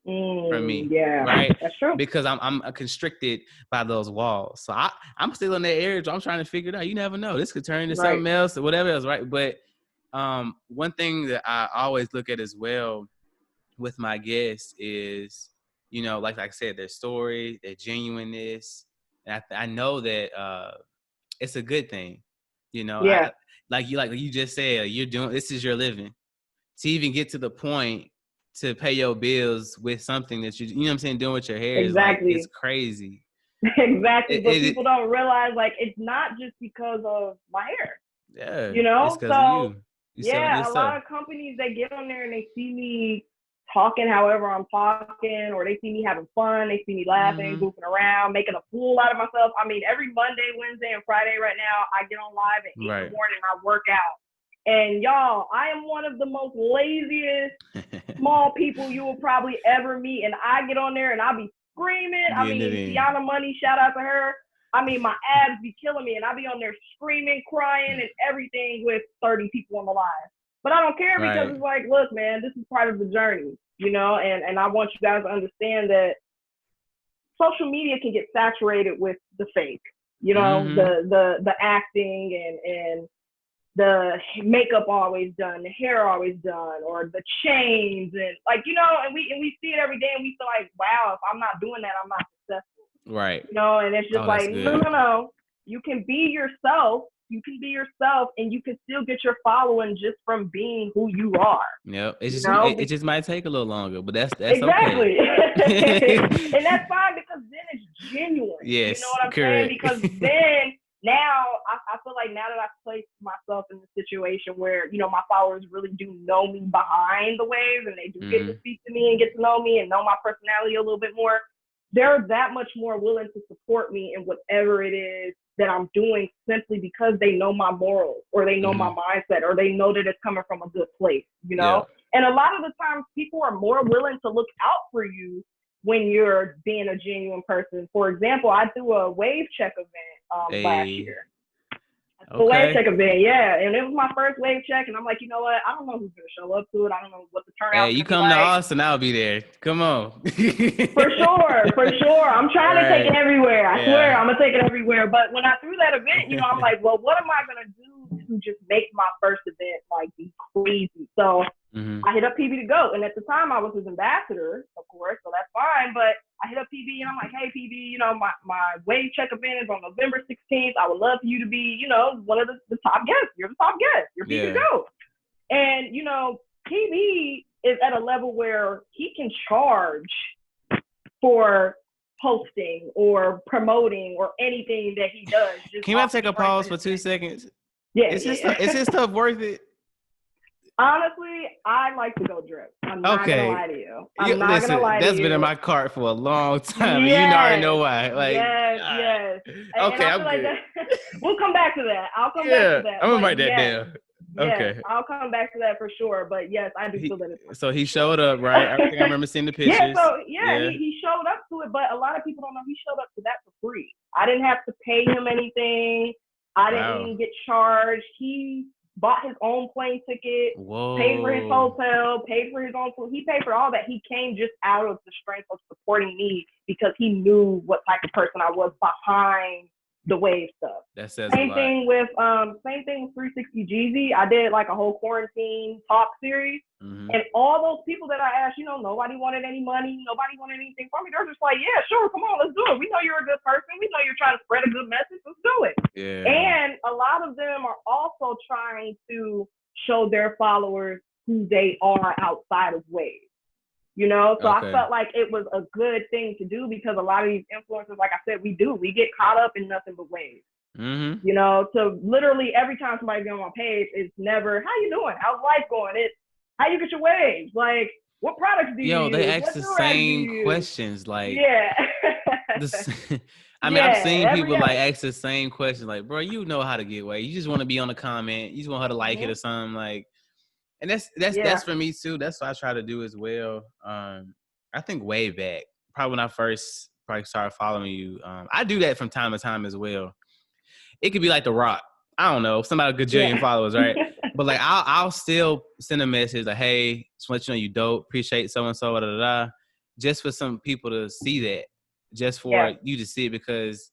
For me, right? That's true. Because I'm constricted by those walls. So I'm still in that area. I'm trying to figure it out. You never know. This could turn into something else or whatever else, right? But One thing that I always look at as well with my guests is, you know, like I said, their story, their genuineness. And I know that it's a good thing. You know, Yeah. like you just said, you're doing, this is your living. To even get to the point to pay your bills with something that you know what I'm saying, doing with your hair is like, it's crazy. Exactly. But people don't realize, like, it's not just because of my hair. Yeah. You know? It's because of you. Yeah, a lot of companies, they get on there and they see me talking however I'm talking, or they see me having fun, they see me laughing, goofing around, making a fool out of myself. I mean, every Monday, Wednesday, and Friday right now, I get on live at 8 in the morning and I work out. And y'all, I am one of the most laziest small people you will probably ever meet. And I get on there and I'll be screaming. I mean, Tiana Money, shout out to her. I mean, my abs be killing me, and I be on there screaming, crying, and everything with 30 people on the live. But I don't care because it's like, look, man, this is part of the journey, you know, and I want you guys to understand that social media can get saturated with the fake, you know, the acting and the makeup always done, the hair always done, or the chains, and like, you know, and we see it every day, and we feel like, wow, if I'm not doing that, I'm not successful. Right. You know, and it's just like, no. You can be yourself. You can be yourself, and you can still get your following just from being who you are. Yep. It just might take a little longer, but that's exactly. Okay. And that's fine, because then it's genuine. Yes. You know what I'm saying? Because then now I feel like now that I've placed myself in the situation where, you know, my followers really do know me behind the waves, and they do get to speak to me and get to know me and know my personality a little bit more, they're that much more willing to support me in whatever it is that I'm doing, simply because they know my morals, or they know my mindset, or they know that it's coming from a good place, you know? Yeah. And a lot of the times people are more willing to look out for you when you're being a genuine person. For example, I threw a wave check event last year. The wave check event, yeah. And it was my first wave check, and I'm like, you know what? I don't know who's going to show up to it. I don't know what the turnout is. Hey, you come to Austin, I'll be there. Come on. For sure. I'm trying to take it everywhere. I swear, I'm going to take it everywhere. But when I threw that event, you know, I'm like, well, what am I going to do to just make my first event, like, be crazy? So I hit up PB to go. And at the time, I was his ambassador, of course, so that's fine. But I hit up PB, and I'm like, hey, PB, you know, my wave check event is on November 16th. I would love for you to be, you know, one of the top guests. You're the top guest. You're PB to go. And, you know, PB is at a level where he can charge for hosting or promoting or anything that he does. Can I take a pause for 2 seconds? Yeah. Is his stuff worth it? Honestly, I like to go drip. I'm not gonna lie to you. I'm not gonna lie to you. That's been in my cart for a long time. Yes. You already know why. Like, yes. Okay, I'm good. We'll come back to that. I'll come back to that. I'm gonna write that down. Okay. Yes, I'll come back to that for sure. But yes, I do feel that it's so he showed up, right? I think I remember seeing the pictures. He showed up to it, but a lot of people don't know he showed up to that for free. I didn't have to pay him anything. I didn't even get charged. He bought his own plane ticket, paid for his hotel, paid for his own food. He paid for all that. He came just out of the strength of supporting me, because he knew what type of person I was behind the wave stuff. That says same thing with 360 Jeezy. I did like a whole quarantine talk series, and all those people that I asked, you know, nobody wanted any money, nobody wanted anything from me. They're just like, yeah, sure, come on, let's do it. We know you're a good person. We know you're trying to spread a good message. Let's do it. Yeah. And a lot of them are also trying to show their followers who they are outside of wave. You know, so I felt like it was a good thing to do, because a lot of these influencers, like I said, we get caught up in nothing but waves. You know, so literally every time somebody gets on my page, it's never, how you doing? How's life going? It's, how you get your waves? Like, what products do you use? They ask the same questions. Like, I mean, I've seen people like ask the same question. Like, bro, you know how to get waves. You just want to be on the comment. You just want her to like it or something. Like, and that's for me too. That's what I try to do as well. I think way back, probably when I first started following you, I do that from time to time as well. It could be like The Rock. I don't know, somebody a gajillion followers, right? But like, I'll still send a message like, hey, just want you to know you dope, appreciate so and so, just for some people to see that, just for you to see it, because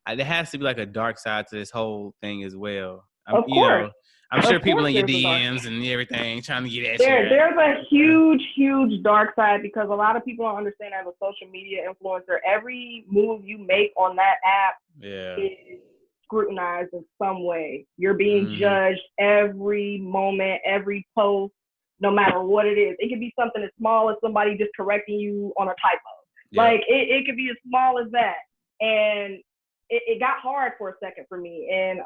there has to be like a dark side to this whole thing as well. Of course. I'm sure people in your DMs and everything trying to get at you. Right? There's a huge dark side because a lot of people don't understand as a social media influencer, every move you make on that app is scrutinized in some way. You're being judged every moment, every post, no matter what it is. It could be something as small as somebody just correcting you on a typo. Yep. Like it could be as small as that. And it got hard for a second for me. And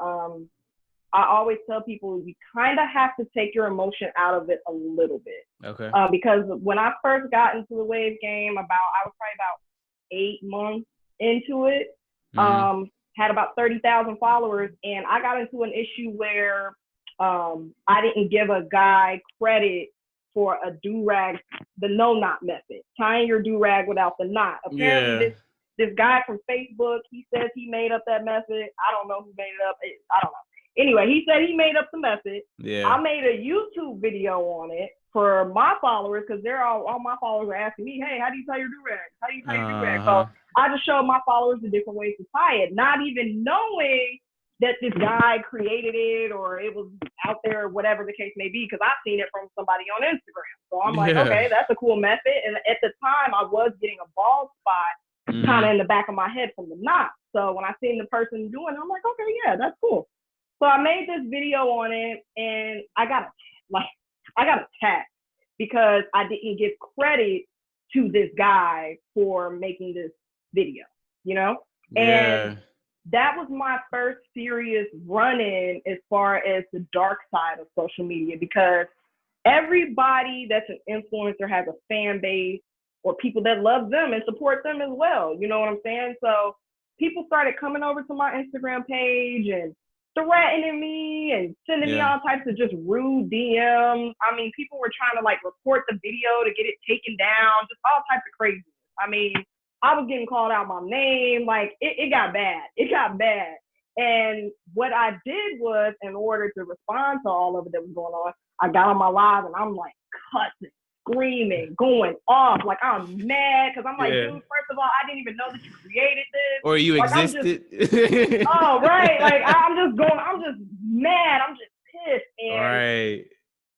I always tell people you kind of have to take your emotion out of it a little bit. Okay. Because when I first got into the wave game, I was probably about 8 months into it. Had about 30,000 followers, and I got into an issue where I didn't give a guy credit for a do-rag, the no knot method, tying your do-rag without the knot. Apparently, this guy from Facebook, he says he made up that method. I don't know who made it up. I don't know. Anyway, he said he made up the method. Yeah. I made a YouTube video on it for my followers because they're all my followers are asking me, hey, how do you tie your do-rag? How do you tie your do-rag? So I just showed my followers the different ways to tie it, not even knowing that this guy created it or it was out there or whatever the case may be, because I've seen it from somebody on Instagram. So I'm like, okay, that's a cool method. And at the time, I was getting a bald spot kind of in the back of my head from the knot. So when I seen the person doing it, I'm like, okay, yeah, that's cool. So I made this video on it, and I got attacked because I didn't give credit to this guy for making this video, you know? And that was my first serious run-in as far as the dark side of social media, because everybody that's an influencer has a fan base or people that love them and support them as well. You know what I'm saying? So people started coming over to my Instagram page and threatening me and sending me all types of just rude DMs. I mean, people were trying to like report the video to get it taken down, just all types of crazy. I mean, I was getting called out my name. Like it got bad. It got bad. And what I did was, in order to respond to all of it that was going on, I got on my live and I'm like cussing, screaming, going off. Like I'm mad because I'm like, dude, first of all, I didn't even know that you created this. Or you like, existed. Right. Like I'm just mad. I'm just pissed. And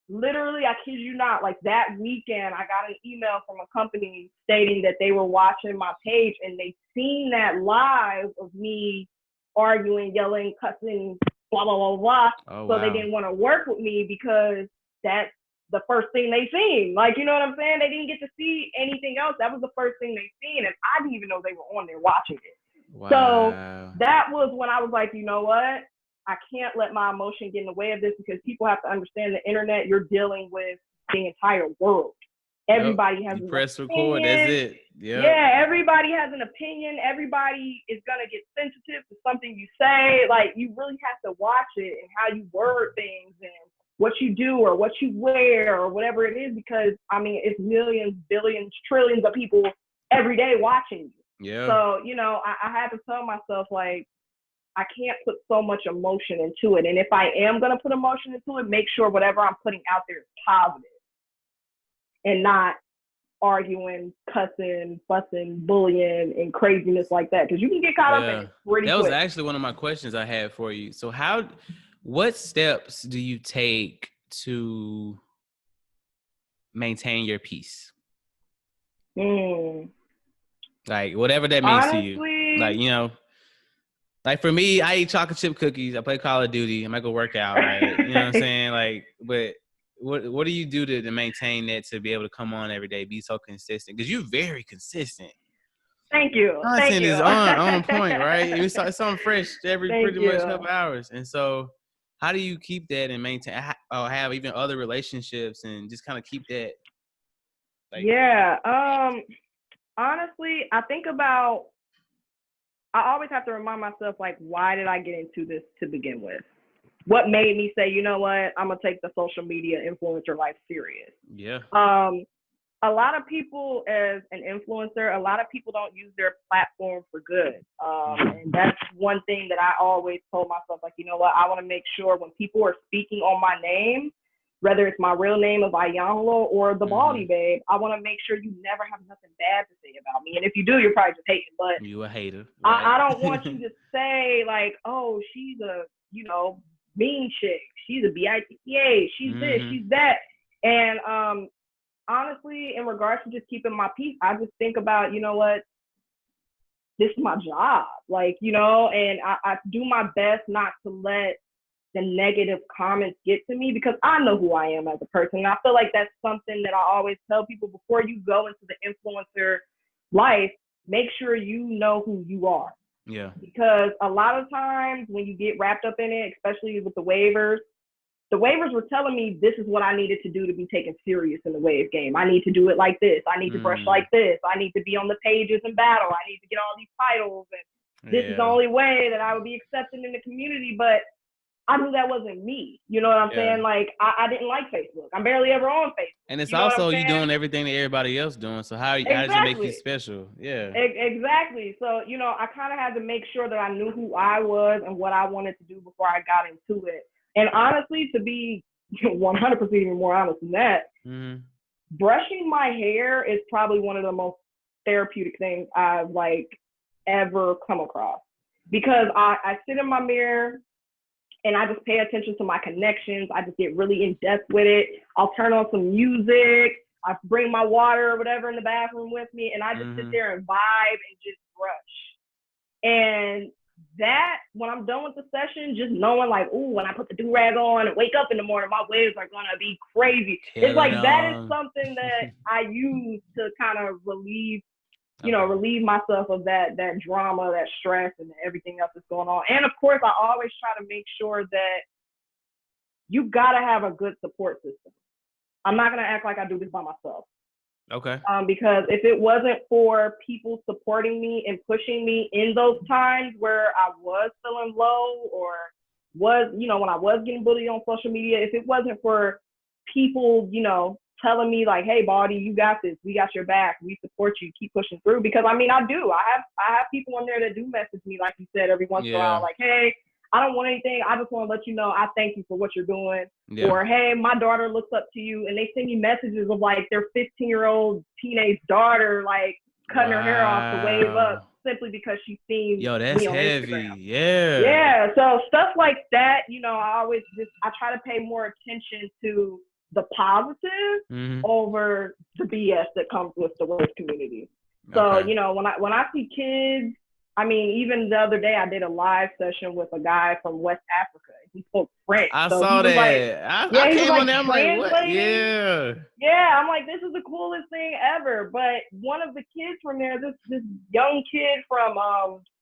literally, I kid you not, like that weekend, I got an email from a company stating that they were watching my page and they seen that live of me arguing, yelling, cussing, blah, blah, blah, blah. So they didn't want to work with me because that's the first thing they seen. Like, you know what I'm saying? They didn't get to see anything else. That was the first thing they seen. And I didn't even know they were on there watching it. Wow. So that was when I was like, you know what? I can't let my emotion get in the way of this, because people have to understand the internet, you're dealing with the entire world. Everybody has an press opinion. Record, that's it. Yeah, everybody has an opinion. Everybody is going to get sensitive to something you say. Like, you really have to watch it and how you word things and what you do or what you wear or whatever it is, because, I mean, it's millions, billions, trillions of people every day watching you. Yeah. So, you know, I had to tell myself, like, I can't put so much emotion into it. And if I am going to put emotion into it, make sure whatever I'm putting out there is positive and not arguing, cussing, fussing, bullying, and craziness like that. Because you can get caught up in it pretty quick. That was actually one of my questions I had for you. So what steps do you take to maintain your peace? Like, whatever that means to you. Like, you know, like for me, I eat chocolate chip cookies. I play Call of Duty. I might go work out, right? You know what I'm saying? Like, but what do you do to maintain that, to be able to come on every day, be so consistent? Because you're very consistent. Thank you. Content is on point, right? It's something fresh pretty much couple hours. And so how do you keep that and maintain, or have even other relationships and just kind of keep that? Like, honestly, I think about, I always have to remind myself, like, why did I get into this to begin with? What made me say, you know what, I'm going to take the social media influencer life serious? Yeah. A lot of people, as an influencer, a lot of people don't use their platform for good. And that's one thing that I always told myself, like, you know what, I want to make sure when people are speaking on my name, whether it's my real name of Ayanlo or the Baldie Babe, I want to make sure you never have nothing bad to say about me. And if you do, you're probably just hating. But you a hater. Right? I don't want you to say, like, oh, she's a, you know, mean chick. She's a BITTA. She's this, she's that. And honestly, in regards to just keeping my peace, I just think about, you know what, this is my job. Like, you know, and I do my best not to let the negative comments get to me, because I know who I am as a person. And I feel like that's something that I always tell people before you go into the influencer life, make sure you know who you are. Yeah. Because a lot of times when you get wrapped up in it, especially with the waivers were telling me this is what I needed to do to be taken serious in the wave game. I need to do it like this. I need to brush like this. I need to be on the pages in battle. I need to get all these titles. And this is the only way that I would be accepted in the community. But I knew that wasn't me. You know what I'm saying? Like, I didn't like Facebook. I'm barely ever on Facebook. And it's also you doing everything that everybody else doing. So how does it make you special? Yeah. Exactly. So, you know, I kind of had to make sure that I knew who I was and what I wanted to do before I got into it. And honestly, to be 100% even more honest than that, brushing my hair is probably one of the most therapeutic things I've like ever come across, because I sit in my mirror and I just pay attention to my connections. I just get really in depth with it. I'll turn on some music. I bring my water or whatever in the bathroom with me, and I just sit there and vibe and just brush. And that, when I'm done with the session, just knowing like, ooh, when I put the do-rag on and wake up in the morning, my waves are gonna be crazy. It's like that is something that I use to kind of relieve myself of that drama, that stress, and everything else that's going on. And of course, I always try to make sure that you gotta have a good support system. I'm not gonna act like I do this by myself. Okay. Because if it wasn't for people supporting me and pushing me in those times where I was feeling low, or was, you know, when I was getting bullied on social media, if it wasn't for people, you know, telling me like, hey, Baldie, you got this, we got your back, we support you, keep pushing through. Because I mean, I have people in there that do message me, like you said, every once in a while, like, hey, I don't want anything, I just want to let you know I thank you for what you're doing. Or, hey, my daughter looks up to you, and they send me messages of like their 15-year-old teenage daughter like cutting her hair off to wave up simply because she's seen me on heavy. Instagram. Yeah. So stuff like that, you know, I try to pay more attention to the positive over the BS that comes with the wave community. So, you know, when I see kids, I mean, even the other day I did a live session with a guy from West Africa. He spoke French. I saw that. I came on there, I'm like, what? Yeah, I'm like, this is the coolest thing ever. But one of the kids from there, this young kid from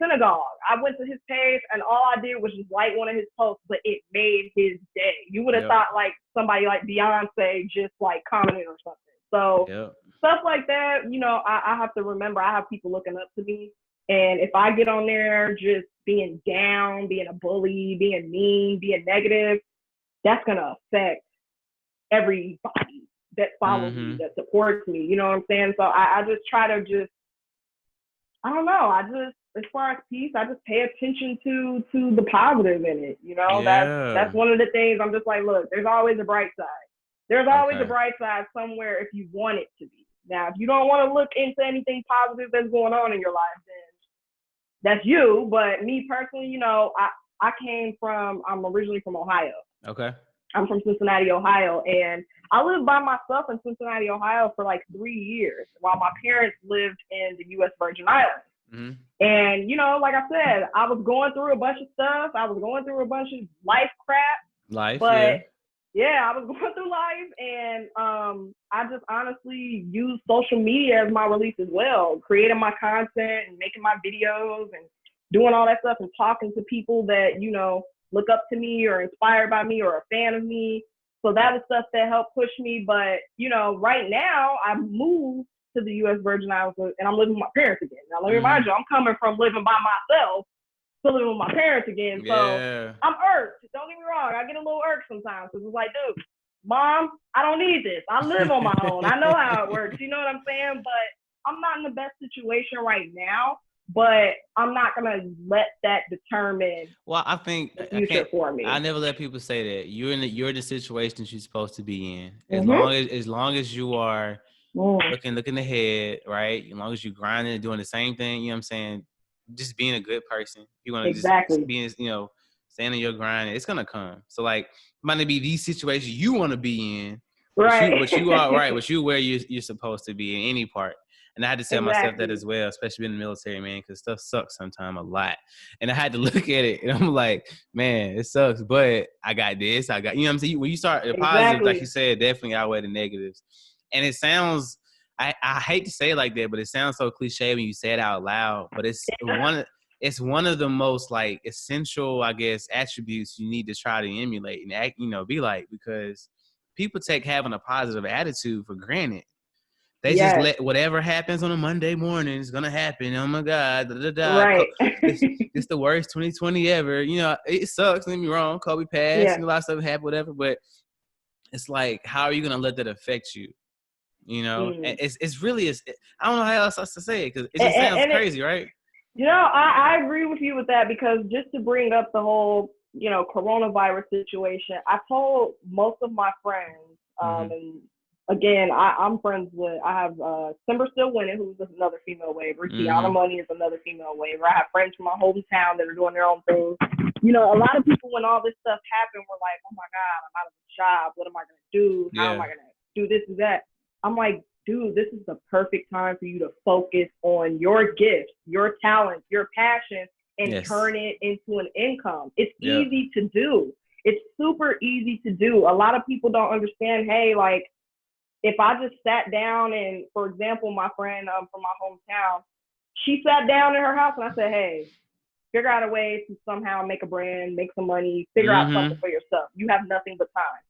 Senegal, I went to his page and all I did was just like one of his posts, but it made his day. You would have thought like somebody like Beyonce just like commented or something. So stuff like that, you know, I have to remember I have people looking up to me. And if I get on there just being down, being a bully, being mean, being negative, that's going to affect everybody that follows me, that supports me. You know what I'm saying? So I just try to I don't know. As far as peace, I just pay attention to the positive in it. You know, that's one of the things I'm just like, look, there's always a bright side. There's always a bright side somewhere if you want it to be. Now, if you don't want to look into anything positive that's going on in your life, then that's you. But me personally, you know, I'm originally from Ohio. Okay. I'm from Cincinnati, Ohio. And I lived by myself in Cincinnati, Ohio for like 3 years while my parents lived in the U.S. Virgin Islands. And, you know, like I said, I was going through a bunch of stuff. I was going through a bunch of life crap. I was going through life, and I just honestly used social media as my release as well, creating my content and making my videos and doing all that stuff and talking to people that, you know, look up to me or inspired by me or a fan of me. So that was stuff that helped push me. But, you know, right now I moved to the U.S. Virgin Islands and I'm living with my parents again. Now, let me remind you, I'm coming from living by myself to living with my parents again. So I'm irked. Don't get me wrong. I get a little irked sometimes because it's like, dude, Mom, I don't need this. I live on my own. I know how it works. You know what I'm saying? But I'm not in the best situation right now. But I'm not gonna let that determine. Well, I think the future for me. I never let people say that you're in the situation you're supposed to be in. As long as you are looking ahead, right? As long as you're grinding and doing the same thing, you know what I'm saying? Just being a good person. You want to just being, you know, Stand on your grind. It's gonna come. So like, might be these situations you want to be in, right? But you are right. But you where you're supposed to be in any part. And I had to tell myself that as well, especially in the military, man, because stuff sucks sometimes a lot. And I had to look at it, and I'm like, man, it sucks, but I got this. I got, you know what I'm saying? When you start the positives, like you said, definitely outweigh the negatives. And it sounds, I hate to say it like that, but it sounds so cliche when you say it out loud. But it's one of the most like essential, I guess, attributes you need to try to emulate and act, be like, because people take having a positive attitude for granted. They just let whatever happens on a Monday morning is gonna happen. Oh my God, Right. This the worst 2020 ever. It sucks. Don't get me wrong. Kobe passed, and a lot of stuff happened, whatever. But it's like, how are you gonna let that affect you? It's really, I don't know how else to say it, because it just sounds crazy, right? I agree with you with that, because just to bring up the whole, coronavirus situation, I told most of my friends, and again, I'm friends with, I have Simber Still Winning, who's another female waver. Tiana Money is another female waver. I have friends from my hometown that are doing their own thing. A lot of people, when all this stuff happened, were like, oh my God, I'm out of a job. What am I going to do? How am I going to do this and that? I'm like, dude, this is the perfect time for you to focus on your gifts, your talents, your passion, and turn it into an income. It's easy to do. It's super easy to do. A lot of people don't understand, hey, like, if I just sat down and, for example, my friend from my hometown, she sat down in her house and I said, hey, figure out a way to somehow make a brand, make some money, figure out something for yourself. You have nothing but time.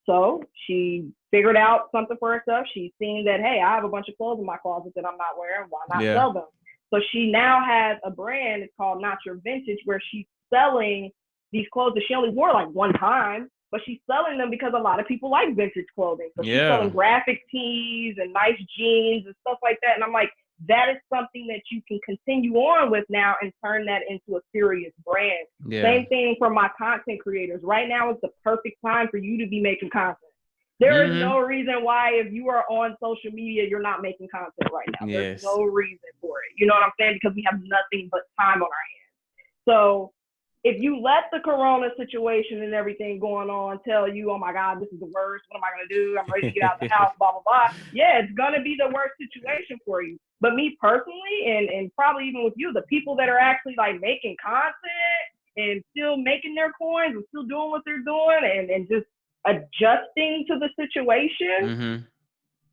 So she figured out something for herself. She's seen that, hey, I have a bunch of clothes in my closet that I'm not wearing. Why not sell them? So she now has a brand. It's called Not Your Vintage, where she's selling these clothes that she only wore like one time, but she's selling them because a lot of people like vintage clothing. So she's selling graphic tees and nice jeans and stuff like that. And I'm like, that is something that you can continue on with now and turn that into a serious brand. Same thing for my content creators. Right now is the perfect time for you to be making content. There is no reason why, if you are on social media, you're not making content right now. There's no reason for it. You know what I'm saying? Because we have nothing but time on our hands. So if you let the corona situation and everything going on tell you, oh my God, this is the worst, what am I going to do? I'm ready to get out of the house, blah, blah, blah. Yeah, it's going to be the worst situation for you. But me personally, and probably even with you, the people that are actually like making content and still making their coins and still doing what they're doing and just adjusting to the situation,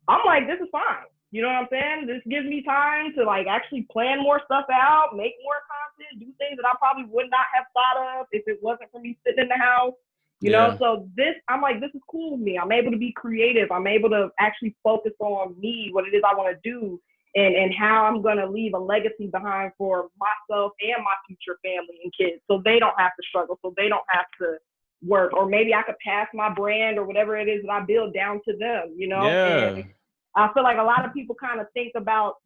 I'm like, this is fine. You know what I'm saying? This gives me time to like actually plan more stuff out, make more content, do things that I probably would not have thought of if it wasn't for me sitting in the house. You know, so I'm like, this is cool with me. I'm able to be creative. I'm able to actually focus on me, what it is I want to do, and how I'm going to leave a legacy behind for myself and my future family and kids, so they don't have to struggle, so they don't have to work. Or maybe I could pass my brand or whatever it is that I build down to them, you know? And I feel like a lot of people kind of think about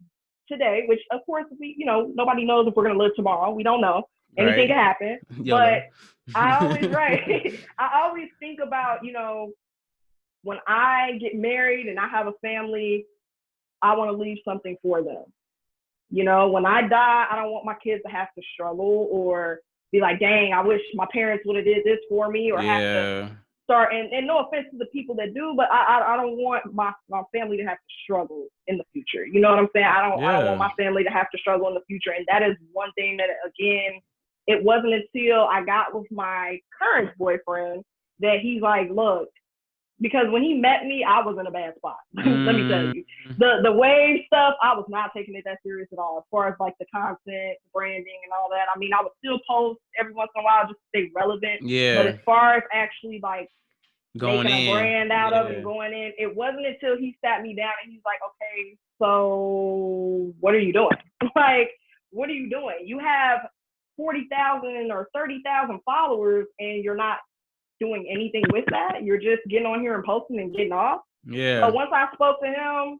today, which of course, nobody knows if we're going to live tomorrow. We don't know. Anything can happen. But I always think about, when I get married and I have a family, I want to leave something for them. When I die, I don't want my kids to have to struggle or be like, dang, I wish my parents would have did this for me, or have to start, and no offense to the people that do, but I don't want my family to have to struggle in the future. You know what I'm saying? I don't want my family to have to struggle in the future. And that is one thing that, again, it wasn't until I got with my current boyfriend that he's like, look, because when he met me, I was in a bad spot. Let me tell you, the wave stuff, I was not taking it that serious at all, as far as like the content, branding and all that. I mean, I would still post every once in a while just to stay relevant. But as far as actually like making a brand out of it and going in, it wasn't until he sat me down and he's like, okay, so what are you doing? Like, what are you doing? You have 40,000 or 30,000 followers and you're not doing anything with that. You're just getting on here and posting and getting off. But once I spoke to him,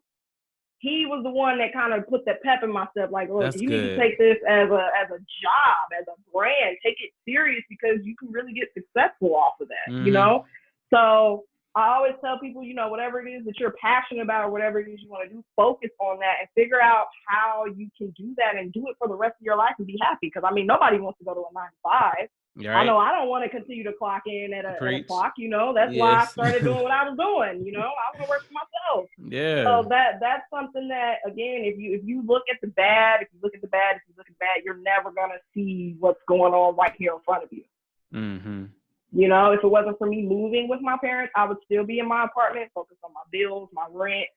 he was the one that kind of put that pep in my step. Like, look, you need to take this as a job, as a brand. Take it serious, because you can really get successful off of that, So I always tell people, whatever it is that you're passionate about or whatever it is you want to do, focus on that and figure out how you can do that and do it for the rest of your life and be happy. Because, I mean, nobody wants to go to a 9 to 5. Right. I know I don't want to continue to clock in at a clock, you know. That's why I Yes. started doing what I was doing, you know. I want to work for myself. Yeah. So that's something that, again, if you look at the bad, you're never gonna see what's going on right here in front of you. Mm-hmm. You know, if it wasn't for me moving with my parents, I would still be in my apartment, focused on my bills, my rent,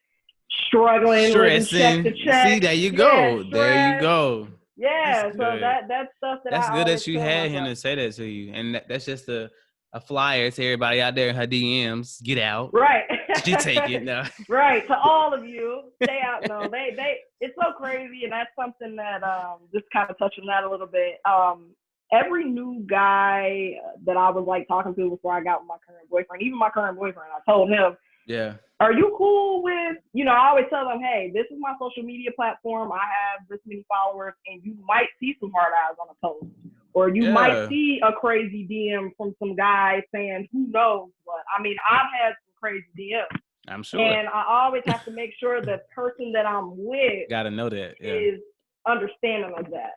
struggling, living check to check. See, there you go. There you go. Yeah, so that's stuff that that's I good always that you tell had myself. him to say that to you, and that's just a flyer to everybody out there in her DMs. Get out, right? She take it now, right? To all of you, stay out. No, they it's so crazy, and that's something that just kind of touching that a little bit. Every new guy that I was like talking to before I got with my current boyfriend, even my current boyfriend, I told him, yeah, are you cool with, you know, I always tell them, hey, this is my social media platform. I have this many followers, and you might see some hard eyes on a post. Or you might see a crazy DM from some guy saying, who knows what. I mean, I've had some crazy DMs. I'm sure. And I always have to make sure the person that I'm with gotta know that is understanding of that.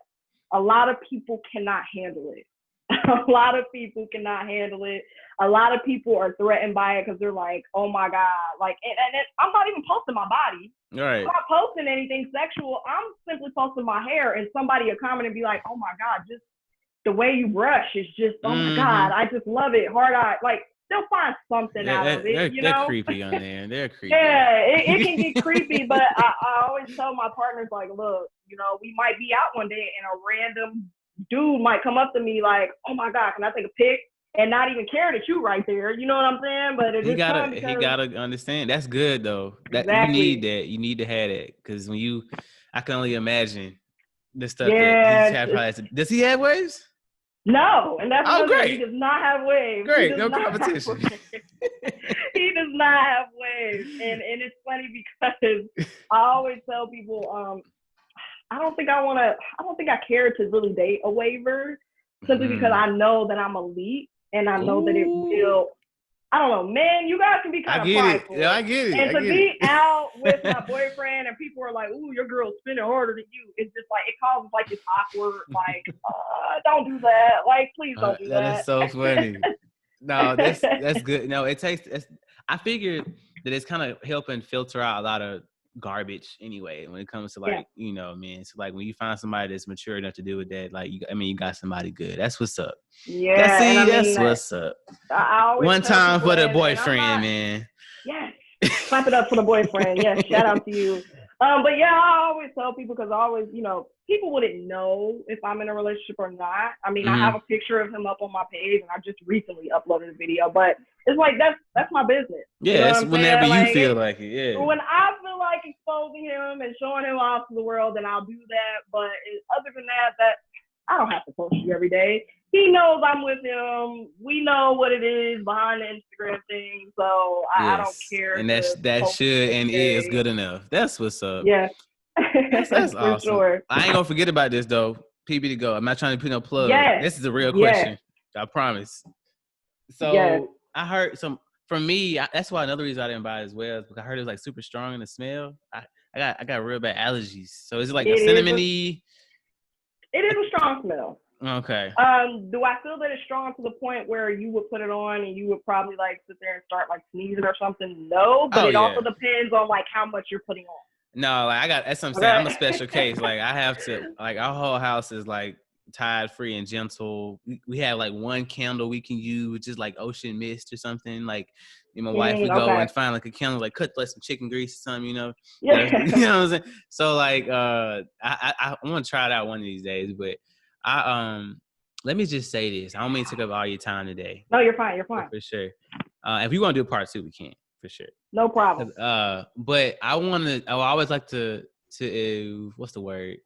A lot of people cannot handle it. A lot of people cannot handle it. A lot of people are threatened by it because they're like, oh my God. Like, and I'm not even posting my body. Right. I'm not posting anything sexual. I'm simply posting my hair, and somebody will comment and be like, oh my God, just the way you brush is just, oh my God, I just love it. Hard eye. Like, they'll find something out of it, you know? They're creepy on there. They're creepy. Yeah, it can get creepy, but I always tell my partners, like, look, you know, we might be out one day and a random dude might come up to me like, oh my God, can I take a pic? And not even care that you right there. You know what I'm saying? But he gotta understand. That's good though. That exactly. You need that. You need to have that. Because when I can only imagine the stuff that he's had. Does he have waves? No, and that's great. He does not have waves. Great, no competition. He does not have waves, and it's funny because I always tell people, I don't think I care to really date a waiver, simply because I know that I'm elite, and I know that it will. I don't know, man. You guys can be kind of prideful. Yeah, I get it. And to be out with my boyfriend and people are like, "Ooh, your girl's spinning harder than you," it's just like it causes like this awkward, like, don't do that. Like, please don't do that. That is so funny. No, that's good. No, it takes. I figured that it's kind of helping filter out a lot of garbage anyway when it comes to like you know, man. So like when you find somebody that's mature enough to deal with that, like you got somebody good. That's what's up. Yeah, that's what's up. One time for the boyfriend, man. Yes, clap it up for the boyfriend. Yes, shout out to you. But yeah, I always tell people because I always, you know, people wouldn't know if I'm in a relationship or not. I mean, I have a picture of him up on my page, and I just recently uploaded a video. But it's like that's my business. Yeah, you know it's whenever you feel like it. Yeah. When I feel like exposing him and showing him off to the world, then I'll do that. But other than that I don't have to post you every day. He knows I'm with him. We know what it is behind the Instagram thing, so I don't care. And that should and is good enough. That's what's up. Yeah, that's awesome. Sure. I ain't gonna forget about this though. PB to go. I'm not trying to put no plug. Yes. This is a real question. I promise. So I heard some. For me, that's why another reason I didn't buy it as well is because I heard it was like super strong in the smell. I got real bad allergies. So is it like a cinnamony? It is a strong smell. Okay. Do I feel that it's strong to the point where you would put it on and you would probably like sit there and start like sneezing or something? No, but it also depends on like how much you're putting on. No, like that's what I'm saying. I'm a special case. Like I have to, like our whole house is like tide free and gentle. We have like one candle we can use, which is like ocean mist or something. Like me and my wife, we go and find like a candle, like cut like some chicken grease or something, you know. Yeah. You know what I'm saying? So like I want to try it out one of these days, but let me just say this. I don't mean to take up all your time today. No, you're fine. You're fine. For sure. If we want to do a part 2, we can, for sure. No problem. But I always like to what's the word?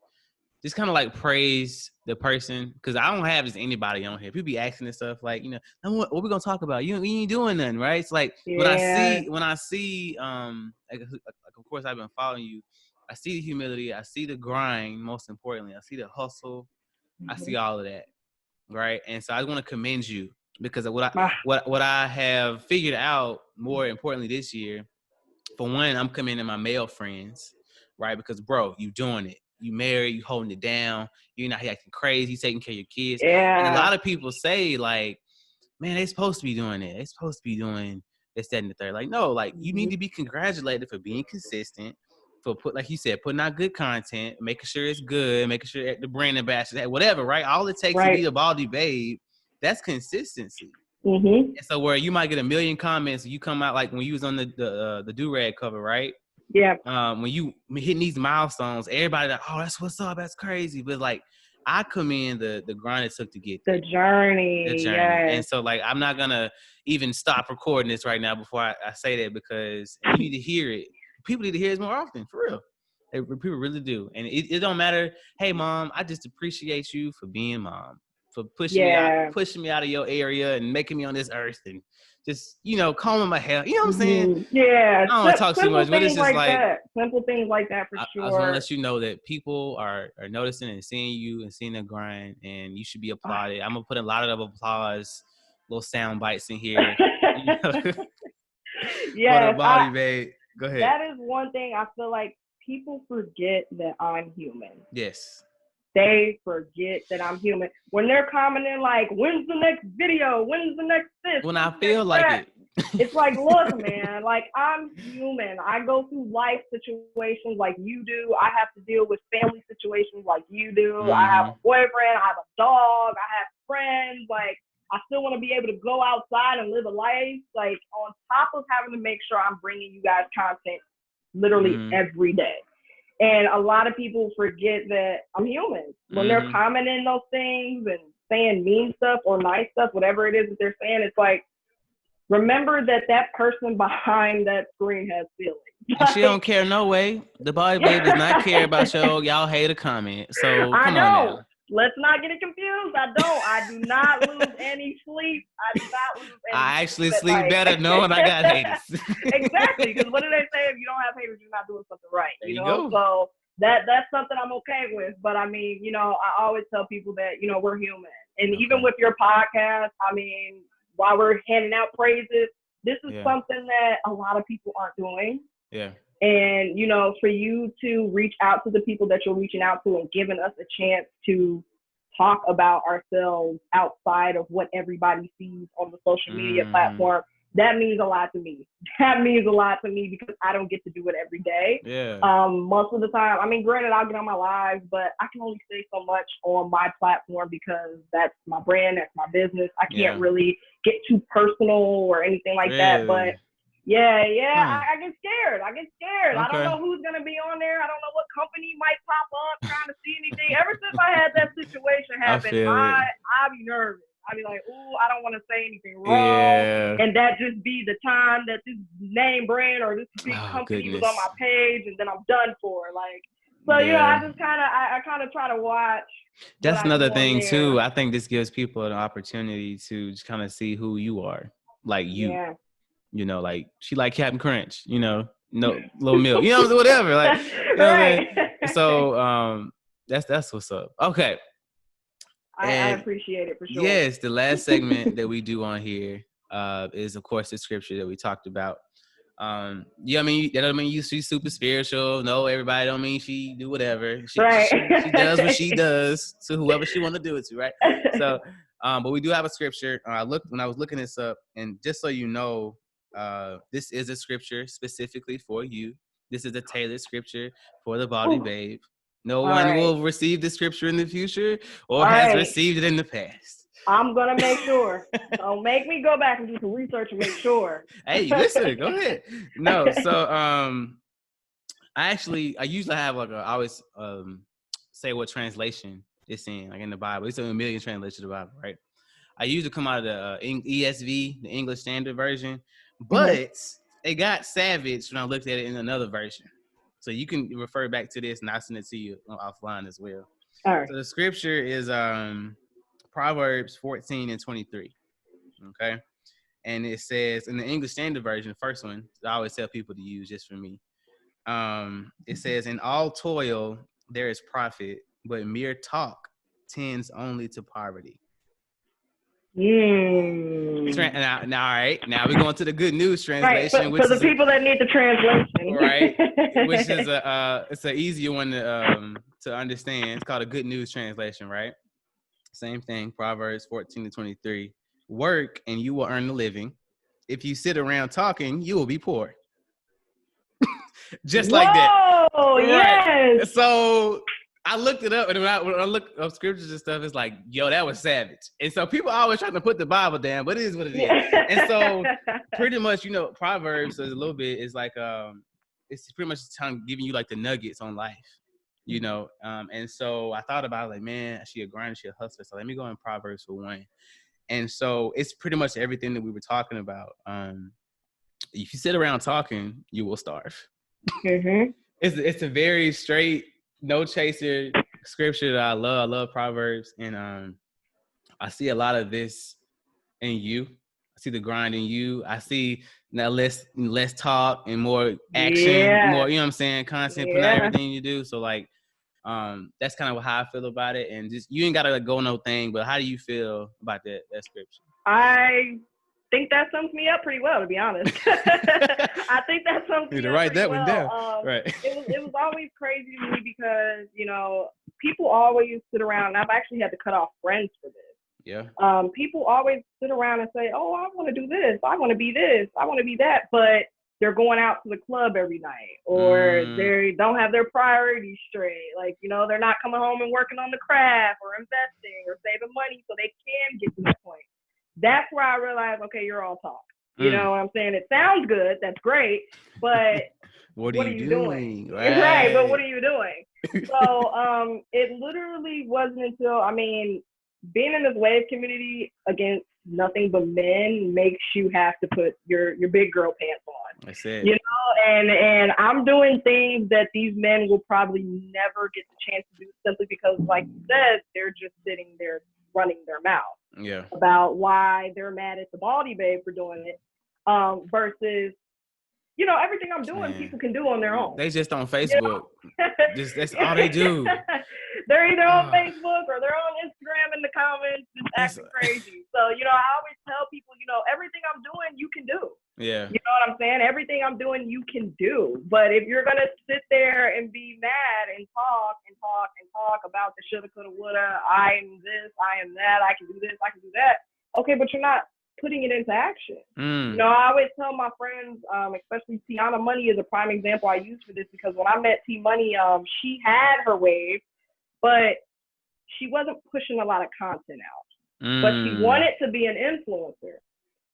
Just kind of like praise the person, because I don't have just anybody on here. People be asking this stuff like, you know, what we gonna talk about? You ain't doing nothing, right? It's like when I see like of course I've been following you. I see the humility. I see the grind. Most importantly, I see the hustle. I see all of that, right? And so I want to commend you because of what I have figured out. More importantly, this year, for one, I'm commending my male friends, right? Because bro, you doing it. you married, you holding it down, you're not acting crazy, you taking care of your kids. Yeah. And a lot of people say like, man, they supposed to be doing it. They supposed to be doing this, that, and the third. Like, no, like you need to be congratulated for being consistent, for like you said, putting out good content, making sure it's good, making sure the brand ambassador, whatever, right? All it takes to be a Baldie Babe, that's consistency. And so where you might get a million comments, you come out like when you was on the do-rag cover, right? Yeah. When you hitting these milestones, everybody like, oh, that's what's up, that's crazy. But like, I commend the grind it took to get there. The journey. Yes. And so like, I'm not gonna even stop recording this right now before I say that, because you need to hear it. People need to hear it more often, for real. People really do. And it don't matter. Hey, mom, I just appreciate you for being mom, for pushing me out of your area and making me on this earth, and just, combing my hair. You know what I'm saying? Yeah. I don't want to talk too much, but it's just like that. Simple things like that, for sure. I just want to let you know that people are noticing and seeing you and seeing the grind, and you should be applauded. I'm gonna put a lot of applause, little sound bites in here. Yes, for the Baldie Babe. Go ahead. That is one thing I feel like people forget, that I'm human. Yes. They forget that I'm human. When they're commenting like, when's the next video? When's the next this? When I feel like it. It's like, look, man, like, I'm human. I go through life situations like you do. I have to deal with family situations like you do. I have a boyfriend. I have a dog. I have friends. Like, I still want to be able to go outside and live a life. Like, on top of having to make sure I'm bringing you guys content literally every day. And a lot of people forget that I'm human. When they're commenting those things and saying mean stuff or nice stuff, whatever it is that they're saying, it's like, remember that person behind that screen has feelings. And she don't care no way. The Baldie Babe does not care about y'all hate a comment. So come on now. Let's not get it confused. I do not lose any sleep. I do not lose any I actually sleep better knowing I got haters. Exactly. Because what do they say? If you don't have haters, you're not doing something right. There you go. So that's something I'm okay with. But I mean, I always tell people that, we're human. And even with your podcast, I mean, while we're handing out praises, this is something that a lot of people aren't doing. Yeah. And, for you to reach out to the people that you're reaching out to and giving us a chance to talk about ourselves outside of what everybody sees on the social media platform, that means a lot to me. That means a lot to me because I don't get to do it every day. Yeah. Most of the time, I mean, granted, I'll get on my lives, but I can only say so much on my platform because that's my brand, that's my business. I can't really get too personal or anything like that. But I get scared. Okay. I don't know who's going to be on there. I don't know what company might pop up trying to see anything. Ever since I had that situation happen, I be nervous. I'd be like, ooh, I don't want to say anything wrong. Yeah. And that just be the time that this name brand or this big company was on my page, and then I'm done for. Like, so, I just kind of try to watch. That's another thing, too. I think this gives people an opportunity to just kind of see who you are. Like you. Yeah. Like she like Captain Crunch, no little milk, whatever. Like, right. What I mean? So that's what's up. Okay. I appreciate it for sure. Yes, the last segment that we do on here is, of course, the scripture that we talked about. I mean, that don't mean she's super spiritual. No, everybody don't mean she do whatever. She does what she does to whoever she want to do it to, right? So, but we do have a scripture. When I was looking this up, and just so you know, this is a scripture specifically for you. This is a tailored scripture for the Baldie Babe. No one will receive the scripture in the future or has received it in the past. I'm going to make sure. Don't make me go back and do some research and make sure. Hey, listen, go ahead. No, so I usually have I always say what translation it's in, like in the Bible. It's a million translations of the Bible, right? I usually come out of the ESV, the English Standard Version, but it got savage when I looked at it in another version. So you can refer back to this, and I'll send it to you offline as well. All right. So the scripture is Proverbs 14:23. Okay. And it says in the English Standard Version, the first one, I always tell people to use just for me. It says, in all toil there is profit, but mere talk tends only to poverty. Now, all right. Now we're going to the good news translation, right, which for the is people that need the translation, right? Which is it's an easier one to understand. It's called a good news translation, right? Same thing. Proverbs 14-23. Work and you will earn a living. If you sit around talking, you will be poor. Just like that. Whoa, Right. yes. So I looked it up, and when I look up scriptures and stuff, it's like, yo, that was savage. And so people are always trying to put the Bible down, but it is what it is. And so pretty much, you know, Proverbs is a little bit, is like it's pretty much giving you like the nuggets on life, you know. And so I thought about it, like, man, she a grinder, she a hustler. So let me go in Proverbs for one. And so it's pretty much everything that we were talking about. If you sit around talking, you will starve. Mm-hmm. It's a very straight, no chaser scripture that I love. I love Proverbs, and I see a lot of this in you. I see the grind in you. I see now less talk and more action, more, you know what I'm saying, content, putting out everything you do. So like that's kind of how I feel about it. And just, you ain't gotta go no thing, but how do you feel about that scripture? I think that sums me up pretty well, to be honest. I think that sums me up write pretty that well. One down. Right. It was always crazy to me because, you know, people always sit around, and I've actually had to cut off friends for this. Yeah. People always sit around and say, oh, I want to do this, I want to be this, I want to be that, but they're going out to the club every night, or they don't have their priorities straight. Like, you know, they're not coming home and working on the craft or investing or saving money so they can get to that point. That's where I realized, okay, you're all talk. You know what I'm saying? It sounds good. That's great. But what are you doing? Right. But what are you doing? So it literally wasn't until, I mean, being in this wave community against nothing but men makes you have to put your big girl pants on. That's it. You know, and I'm doing things that these men will probably never get the chance to do, simply because, like you said, they're just sitting there running their mouth. Yeah. About why they're mad at the Baldie Babe for doing it, versus, you know, everything I'm doing, people can do on their own. They just on Facebook. That's all they do. They're either on Facebook or they're on Instagram in the comments, just acting crazy. So, you know, I always tell people, you know, everything I'm doing, you can do. Yeah. You know what I'm saying? Everything I'm doing, you can do. But if you're going to sit there and be mad and talk about the shoulda, coulda, woulda, I am this, I am that, I can do this, I can do that. Okay, but you're not putting it into action. You know, I always tell my friends, especially Tiana Money is a prime example I use for this, because when I met T Money, she had her wave, but she wasn't pushing a lot of content out. But she wanted to be an influencer.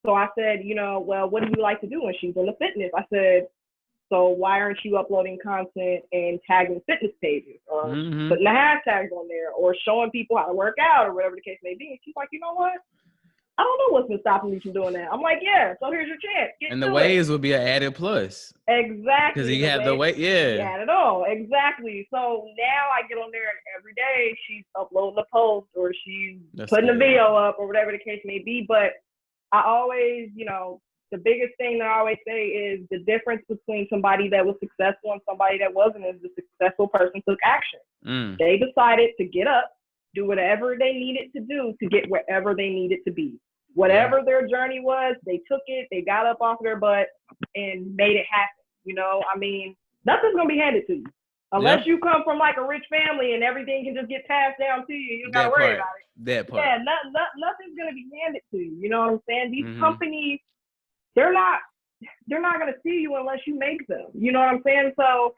So I said, you know, well, what do you like to do? And she's into fitness. I said, so why aren't you uploading content and tagging fitness pages, or putting the hashtags on there, or showing people how to work out, or whatever the case may be? And she's like, you know what? I don't know what's been stopping me from doing that. I'm like, yeah, so here's your chance. And the waves would be an added plus. Exactly. Because you have the way, You had it all. Exactly. So now I get on there, and every day she's uploading a post, or she's putting a video up, or whatever the case may be. But I always, you know, the biggest thing that I always say is the difference between somebody that was successful and somebody that wasn't is the successful person took action. They decided to get up, do whatever they needed to do to get wherever they needed to be. Whatever their journey was, they took it, they got up off their butt and made it happen. You know, I mean, nothing's going to be handed to you. Unless you come from like a rich family and everything can just get passed down to you. You don't got to worry about it. That part. Yeah, nothing's going to be handed to you. You know what I'm saying? These companies, they're not going to see you unless you make them. You know what I'm saying? So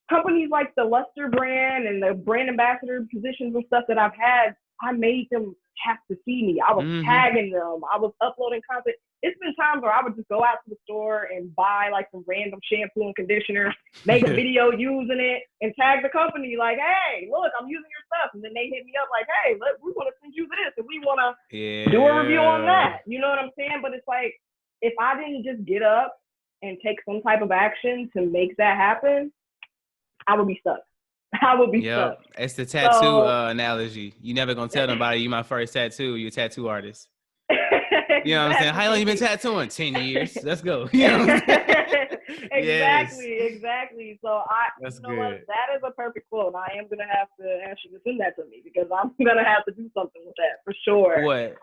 companies like the Luster brand and the brand ambassador positions and stuff that I've had, I made them have to see me. I was tagging them. I was uploading content. It's been times where I would just go out to the store and buy like some random shampoo and conditioner, make a video using it, and tag the company like, hey, look, I'm using your stuff. And then they hit me up like, hey, we want to send you this, and we want to do a review on that. You know what I'm saying? But it's like, if I didn't just get up and take some type of action to make that happen, I would be stuck. I would be stuck. It's the tattoo analogy. You never gonna tell nobody you my first tattoo. You're a tattoo artist. You know what I'm saying? How long you been tattooing? 10 years. Let's go. You know what I'm saying? Exactly. So That's you know what? good. That is a perfect quote. I am gonna have to ask you to send that to me because I'm gonna have to do something with that for sure. What?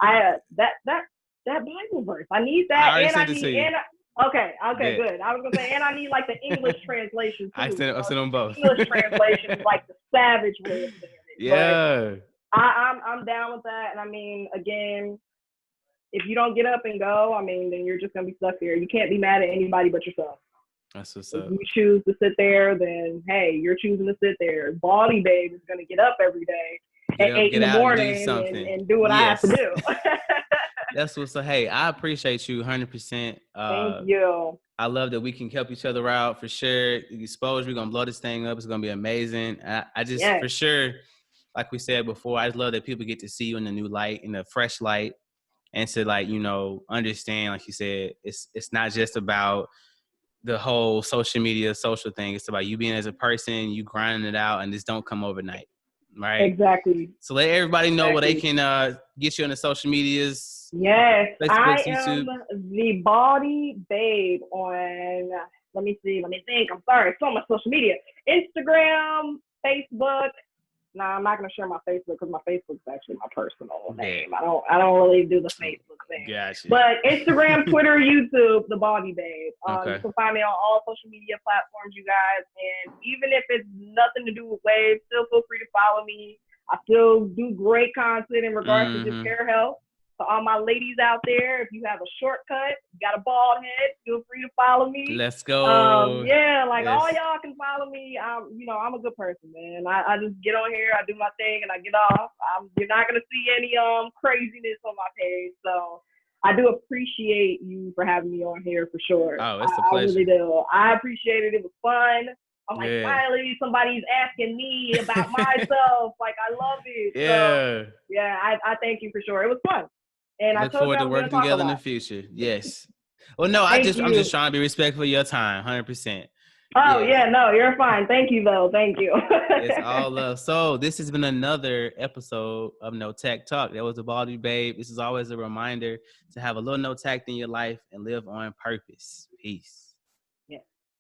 That Bible verse. I need that, I already sent it to you. Okay, good. I was gonna say, and I need like the English translation too. I sent them both. English translation is like the savage way of saying it. Yeah. But I'm down with that, and I mean, again, if you don't get up and go, I mean, then you're just gonna be stuck there. You can't be mad at anybody but yourself. That's what's up. If you choose to sit there, then hey, you're choosing to sit there. Baldie Babe is gonna get up every day at 8 in the morning and do what I have to do. That's what's up. Hey, I appreciate you 100%. Thank you. I love that we can help each other out for sure. The exposure, we're gonna blow this thing up. It's gonna be amazing. I just for sure, like we said before, I just love that people get to see you in a new light, in a fresh light, and to like, you know, understand, like you said, it's not just about the whole social media, social thing. It's about you being as a person, you grinding it out, and this don't come overnight, right? Exactly. So let everybody know where they can get you on the social medias. Yes, Facebook, I YouTube. am the Baldie Babe on, let me think. I'm sorry, so much social media. Instagram, Facebook. No, I'm not gonna share my Facebook because my Facebook's actually my personal name. I don't really do the Facebook thing. Gotcha. But Instagram, Twitter, YouTube, the Baldie Babe. Okay. You can find me on all social media platforms, you guys. And even if it's nothing to do with waves, still feel free to follow me. I still do great content in regards to just hair health. So all my ladies out there, if you have a shortcut, you got a bald head, feel free to follow me. Let's go. All y'all can follow me. I'm a good person, man. I just get on here, I do my thing, and I get off. You're not gonna see any craziness on my page. So I do appreciate you for having me on here for sure. Oh, it's a pleasure. I really do. I appreciate it. It was fun. I'm like, finally, somebody's asking me about myself. Like, I love it. Yeah. So, I thank you for sure. It was fun. And look forward to working together in the future. Yes. Well, no, I'm just trying to be respectful of your time, 100%. Oh, no, you're fine. Thank you, though. Thank you. It's all love. So this has been another episode of No Tact Talk. That was the Baldie Babe. This is always a reminder to have a little no tact in your life and live on purpose. Peace.